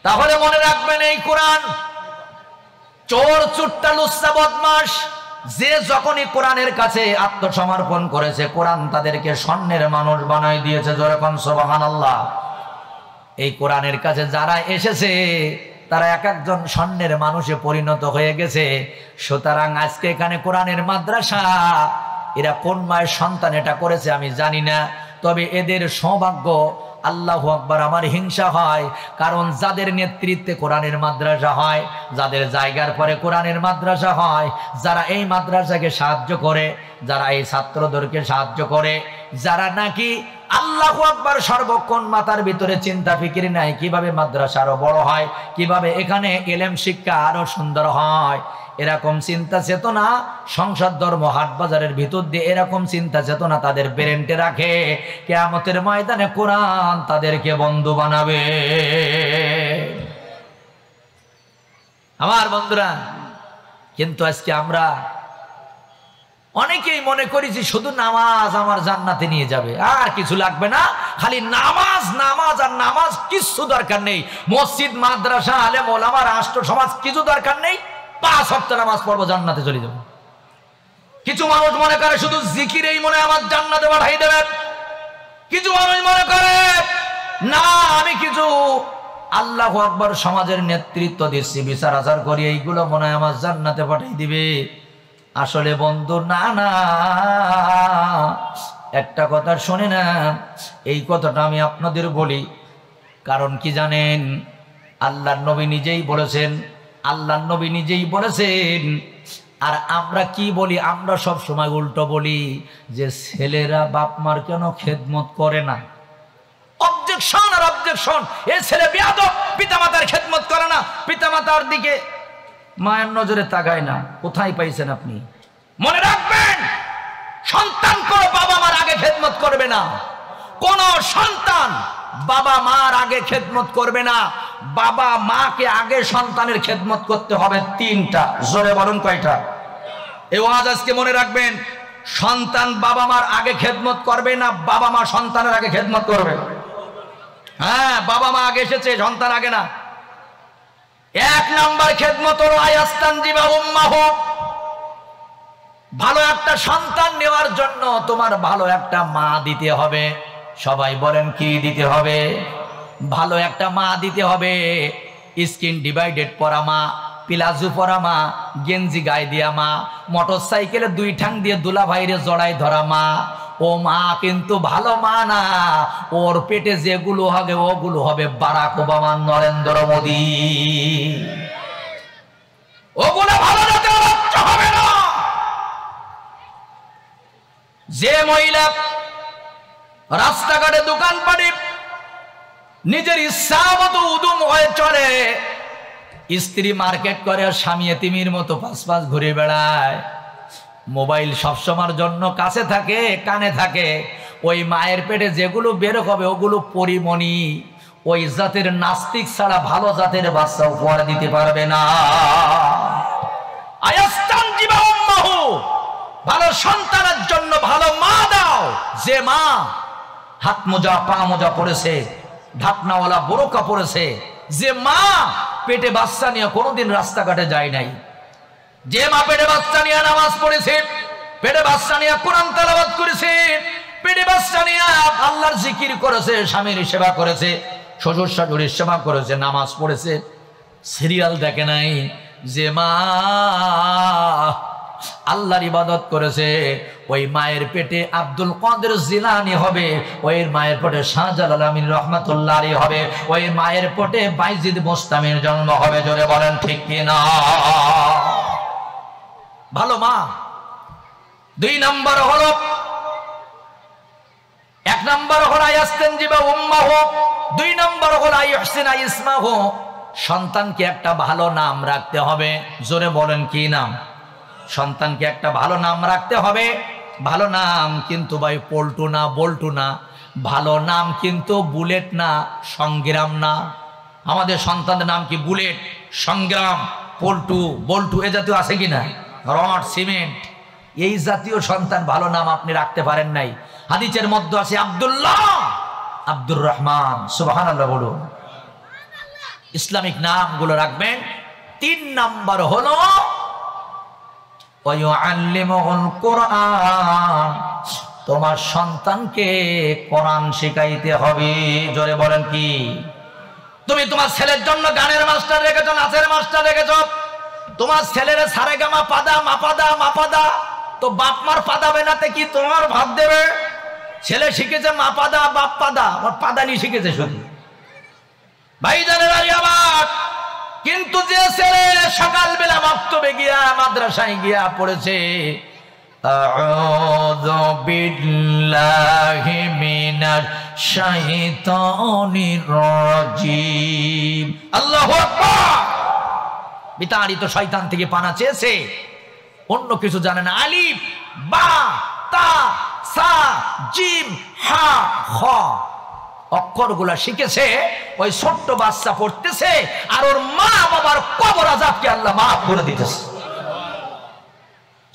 Speaker 1: তাহলে মনে রাখবেন, এই কোরআন চোর, চুট্টা, লুচ্চা, বদমাস যে যখনই কোরআনের কাছে আত্মসমর্পণ করেছে, কোরআন তাদেরকে স্বর্ণের মানুষ বানাই দিয়েছে। জোরে কোন সুবহানাল্লাহ। এই কোরআনের কাছে যারা এসেছে তারা এক একজন স্বর্ণের মানুষে পরিণত হয়ে গেছে। সুতরাং আজকে এখানে কোরআনের মাদ্রাসা, এরা কোন মায়ের সন্তান এটা করেছে আমি জানি না, তবে এদের সৌভাগ্য। আল্লাহু আকবার। আমার হিংসা হয়, কারণ যাদের নেতৃত্বে কোরআনের মাদ্রাসা হয়, যাদের জায়গার পরে কোরআনের মাদ্রাসা হয়, যারা এই মাদ্রাসাকে সাহায্য করে, যারা এই ছাত্রদেরকে সাহায্য করে, যারা নাকি আল্লাহু আকবার সর্বক্ষণ মাথার ভিতরে চিন্তা ফিকির নাই কিভাবে মাদ্রাসা আরো বড় হয়, কিভাবে এখানে ইলম শিক্ষা আরো সুন্দর হয়, এরকম চিন্তা চেতনা সংসদ ধর্ম হাট বাজারের ভিতর দিয়ে এরকম চিন্তা চেতনা তাদের ব্রেন্টে রাখে, কিয়ামতের ময়দানে কোরআন তাদেরকে বন্ধু বানাবে। আমার বন্ধুরা, কিন্তু আজকে আমরা অনেকেই মনে করেছি শুধু নামাজ আমার জান্নাতে নিয়ে যাবে, আর কিছু লাগবে না, খালি নামাজ নামাজ আর নামাজ, কিছু দরকার নেই। মসজিদ, মাদ্রাসা, আলেম ওলামা, রাষ্ট্র সমাজ কিছু দরকার নেই, 5 ওয়াক্ত নামাজ পড়বো, জান্নাতে চলে যাবো। কিছু মানুষ মনে করে শুধু জিকিরেই মনে আমার জান্নাতে পাঠাই দেবেন। কিছু মানুষ মনে করে না, আমি কিছু আল্লাহু আকবার সমাজের নেতৃত্ব দিচ্ছি, বিচার আচার করি, এইগুলো মনে হয় আমার জান্নাতে পাঠাই দিবে। আসলে বন্ধু, না না, একটা কথা শুনে না, এই কথাটা আমি আপনাদের বলি, কারণ কি জানেন, আল্লাহর নবী নিজেই বলেছেন, আল্লাহর নবী নিজেই বলেছেন। আর আমরা কি বলি? আমরা সব সময় উল্টো বলি যে ছেলেরা বাপ মার কেন খেদমত করে না। অবজেকশন আর অবজেকশন। এই ছেলে বেয়াদব, পিতামাতার খেদমত করে না, পিতামাতার দিকে মায়ের নজরে তাকায় না। কোথায় পাইছেন আপনি? মনে রাখবেন, সন্তান কোনো বাবা মার আগে খেদমত করবে না। কোন সন্তান বাবা মার আগে খেদমত করবে না। বাবা মাকে আগে সন্তানের খেদমত করতে হবে 3টা। জোরে বলুন কয়টা? এই ওয়াজ আজকে মনে রাখবেন, সন্তান বাবা মার আগে খেদমত করবে না, বাবা মা সন্তানের আগে খেদমত করবে। হ্যাঁ, বাবা মা আগে এসেছে, সন্তান আগে না। এক নাম্বার খেদমত হলো আয়াস্তানজিবা উম্মাহু, ভালো একটা সন্তান নেওয়ার জন্য তোমার ভালো একটা মা দিতে হবে। সবাই বলেন কি দিতে হবে? ভালো একটা মা দিতে হবে। স্কিন ডিভাইডেড পরা মা, প্লাজো পরা মা, গেঞ্জি গায়ে দিয়া মা, মোটর সাইকেলে দুই ঠাং দিয়ে দুলা ভাইরে জড়াই ধরা মা, ও মা কিন্তু ভালো মা না। ওর পেটে যেগুলো হবে ওগুলো হবে বারাক ওবামা, নরেন্দ্র মোদী। ওগুলো ভালো জাতের বাচ্চা হবে না। যে মহিলা রাস্তাঘাটে দোকানপাটে নিজের ইচ্ছা মতো উদুম হয়ে চলে, স্ত্রী মার্কেট করে, স্বামী এতিমের মতো পাশ পাশ ঘুরে বেড়ায়, মোবাইল সবসময়ের জন্য কাছে থাকে, কানে থাকে, ওই মায়ের পেটে যেগুলো বের হবে ওগুলো পরিমণি। ওই জাতের নাস্তিক ছাড়া ভালো জাতের বাচ্চা উপহার দিতে পারবে না। আয়াস্তানজিবা উম্মাহু, ভালো সন্তানের জন্য ভালো মা দাও। যে মা হাত মোজা পা মোজা পড়েছে, ঢাকনাওয়ালা বোরকা পড়েছে, যে মা পেটে বাচ্চা নিয়ে কোনোদিন রাস্তাঘাটে যায় নাই, যে মা পেটে বাচ্চা নিয়ে নামাজ পড়েছে, পেটে বাচ্চা নিয়ে কোরআন তেলাওয়াত করেছে, পেটে বাচ্চা নিয়ে আল্লাহর জিকির করেছে, স্বামীর সেবা করেছে, শ্বশুর শাশুড়ির সেবা করেছে, নামাজ পড়েছে, সিরিয়াল দেখে নাই, যে মা আল্লাহর ইবাদত করেছে, ওই মায়ের পেটে আব্দুল কাদের জিলানী হবে, ওই মায়ের পেটে শাহজালাল আমিন রহমাতুল্লাহ আলাইহি হবে, ওই মায়ের পেটে বাইজিদ বোস্তামির জন্ম হবে। জোরে বলেন ঠিক কিনা? ভালো মা। দুই নাম্বার হলো, এক নাম্বার হলো আয়াস্তানজিবা উম্মাহু, দুই নাম্বার হলো আইহসিনা ইসমাহু, সন্তানকে একটা ভালো নাম রাখতে হবে। জোরে বলেন কি নাম? সন্তানকে একটা ভালো নাম রাখতে হবে। ভালো নাম কিন্তু ভাই পল্টু না, বল্টু না। ভালো নাম কিন্তু বুলেট না, সংগ্রাম না। আমাদের সন্তানের নাম কি? বুলেট, সংগ্রাম, পল্টু, বল্টু এ জাতীয় আছে কিনা? রড, সিমেন্ট, এই জাতীয় সন্তান ভালো নাম আপনি রাখতে পারেন নাই। হাদিসের মধ্যে আছে আব্দুল্লাহ, আব্দুর রহমান। সুবহানাল্লাহ বলুন। ইসলামিক নামগুলো রাখবেন। তিন নাম্বার হলো ওয়ায়ুআল্লিমুল কোরআন, তোমার সন্তানকে কোরআন শেখাইতে হবে। জোরে বলেন কি? তুমি তোমার ছেলের জন্য গানের মাস্টার রেখেছো, নাচের মাস্টার রেখেছো, তোমার ছেলের সারেগামা পাদা মাপাদা মাপাদা, তো বাপ মার পাদাবে নাতে কি তোমার ভাব দেবে? ছেলে শিখেছে মাপাদা বাপ পাদা, আমার পাদানি শিখেছে শুধু। ভাই জানেন আবার, কিন্তু যে ছেলে সকালবেলা মক্তবে গিয়া মাদ্রাসায় গিয়া পড়েছে আউযু বিল্লাহি মিনাশ শাইতানির রাজিম, আল্লাহু আকবার, বিতাড়িত শয়তান থেকে পানা চেয়েছে, অন্য কিছু জানে না। আলিফ বা তা সা জিম হা খ অক্ষরগুলা শিখেছে, ওই ছোট্ট বাচ্চা পড়তেছে, আর ওর মা বাবার কবর আযাবকে আল্লাহ মাফ করে দিতেছে।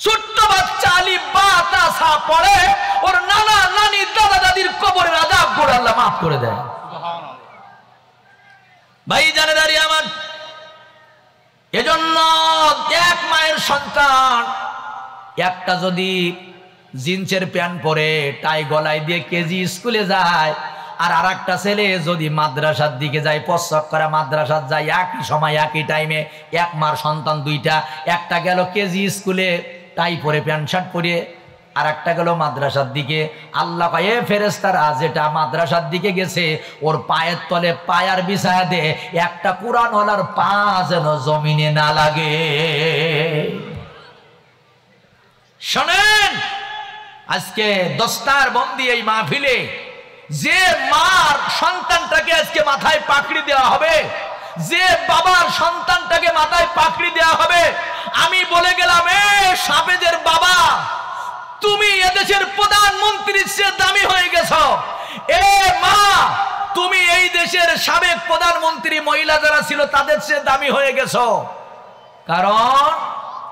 Speaker 1: ছোট্ট বাচ্চা আলিফ বা তা সা পড়ে, ওর নানা নানি দাদা দাদির কবরের আযাব করে আল্লাহ মাফ করে দেয়। ভাই জানে দাঁড়িয়ে আমার, এজন্য এক মায়ের সন্তান একটা যদি জিন্সের প্যান্ট পরে টাই গলায় দিয়ে কেজি স্কুলে যায়, আর আরেকটা ছেলে যদি মাদ্রাসার দিকে যায়, প্রস্রাব করে মাদ্রাসার যায়, একই সময় একই টাইমে, এক মার সন্তান দুইটা, একটা গেল কেজি স্কুলে টাই পরে প্যান্ট শার্ট পরে, আর একটা গেল মাদ্রাসার দিকে। আল্লাহ কয় এ ফেরেশতারা যেটা মাদ্রাসার দিকে গেছে ওর পায়ের তলে পায়ার বিছায়া দে, একটা কুরআনওয়ালার পা যেন জমিনে না লাগে। শোনেন, আজকে দস্তার বন্দি এই মাহফিলে যে মার সন্তানটাকে আজকে মাথায় পাকড়ি দেওয়া হবে, যে বাবার সন্তানটাকে মাথায় পাকড়ি দেওয়া হবে, আমি বলে গেলাম এ সাবেজের বাবা, তুমি এদেশের প্রধানমন্ত্রীর চেয়ে দামি হয়ে গেছো। এ মা, তুমি এই দেশের সাবেক প্রধানমন্ত্রী মহিলা যারা ছিল তাদের চেয়ে দামি হয়ে গেছো। কারণ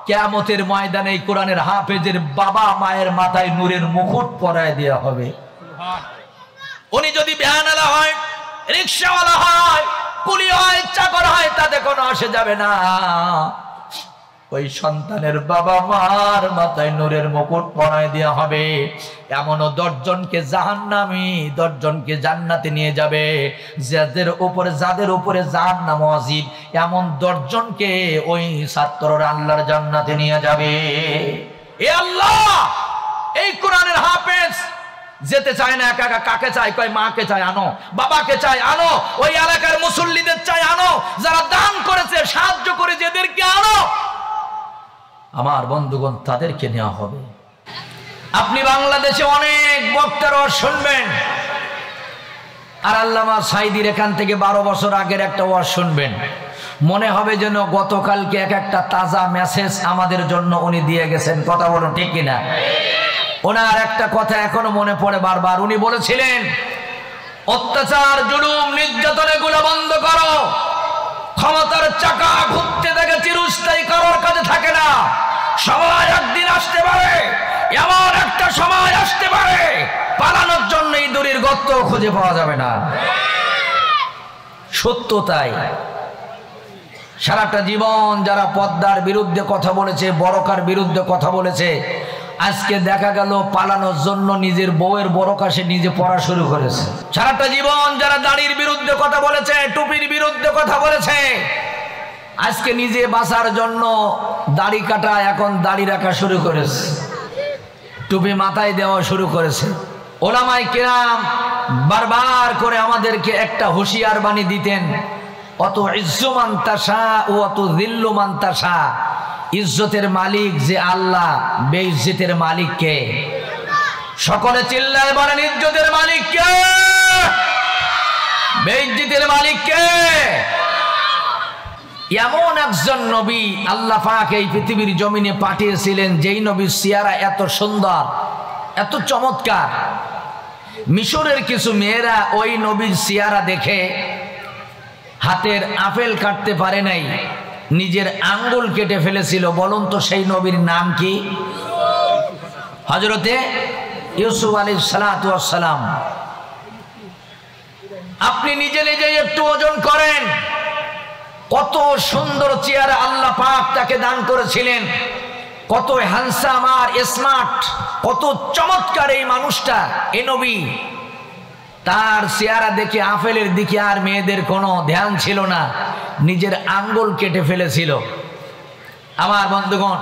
Speaker 1: কিয়ামতের ময়দানে এই কোরআনের হাফেজের বাবা মায়ের মাথায় নূরের মুকুট পরায় দেওয়া হবে। উনি যদি ভ্যানওয়ালা হয়, রিকশাওয়ালা হয়, কুলি হয়, চাকর হয়, তাতে কোনো আসে যাবে না। ওই সন্তানের বাবা মার মাথায় নূরের মুকুট পরায় দেওয়া হবে। এমনও 10 জনকে জাহান্নামী, 10 জনকে জান্নাতে নিয়ে যাবে। যাদের উপরে জাহান্নাম ওয়াজিব, এমন 10 জনকে ওই ছাত্ররা আল্লাহর জান্নাতে নিয়ে যাবে। এ আল্লাহ, এই কোরআনের হাফেজ যেতে চায় না, একা একা কাকে চায়? কয় মাকে চায়, আনো। বাবাকে চায়, আনো। ওই এলাকার মুসল্লিদের চায়, আনো। যারা দান করেছে, সাহায্য করে যেদেরকে, আনো। আমার বন্ধুগণ, তাদেরকে নেওয়া হবে। আপনি বাংলাদেশে অনেক বক্তার ওয়াজ শুনবেন, আর আল্লামা সাঈদীর এখান থেকে 12 বছর আগের একটা ওয়াজ শুনবেন, মনে হবে যেন গতকালকে একটা তাজা মেসেজ আমাদের জন্য উনি দিয়ে গেছেন। কথা বলো ঠিক কিনা? ওনার একটা কথা এখনো মনে পড়ে বারবার। উনি বলেছিলেন, অত্যাচার, জুলুম, নির্যাতন এগুলো বন্ধ করো। ক্ষমতার চাকা ঘুরতে থাকে, চিরস্থায়ী কারোর কাছে থাকে না। সময় একদিন আসতে পারে, এমন একটা সময় আসতে পারে, পালানোর জন্য ইঁদুরের গর্ত খুঁজে পাওয়া যাবে না। সত্য তাই। সারাটা জীবন যারা পদ্মার বিরুদ্ধে কথা বলেছে, বরকার বিরুদ্ধে কথা বলেছে, আজকে দেখা গেল পালানোর জন্য নিজের বউয়ের বরকা সে নিজে পড়া শুরু করেছে। সারাটা জীবন যারা দাড়ির বিরুদ্ধে কথা বলেছে, টুপির বিরুদ্ধে কথা বলেছে, আজকে নিজে বাঁচার জন্য দাড়ি কাটা, এখন দাড়ি রাখা শুরু করেছে, টুপি মাথায় দেওয়া শুরু করেছে। ওলামায়ে কেরাম বারবার করে আমাদেরকে একটা হুঁশিয়ার বাণী দিতেন, অত ইজ্জু মান তাশা ও অত যিল্লু মান তাশা। ইজ্জতের মালিক যে আল্লাহ, বেইজ্জতের মালিক কে? সকলে চিল্লায় বলেন, ইজ্জতের মালিক কে? বেইজ্জতের মালিক কে? এমন একজন নবী আল্লাহ পাক এই পৃথিবীর জমিনে পাঠিয়েছিলেন, যেই নবীর চেহারা এত সুন্দর, এত চমৎকার। মিশরের কিছু মেয়েরা ওই নবীর চেহারা দেখে হাতের আপেল কাটতে পারে নাই, নিজের আঙ্গুল কেটে ফেলেছিল। বলুন তো সেই নবীর নাম কি? হযরতে ইউসুফ আলাইহিস সালাতু ওয়াস সালাম। আপনি নিজে নিজে একটু ওজন করেন, কত সুন্দর চেহারা আল্লাহ পাক তাকে দান করেছিলেন, কত হ্যান্ডসাম আর স্মার্ট, কত চমৎকার এই মানুষটা, এই নবী। তার চেহারা দেখে আপেলের দিকে আর মেয়েদের কোনো ধ্যান ছিল না, নিজের আঙ্গুল কেটে ফেলেছিল। আমার বন্ধুগণ,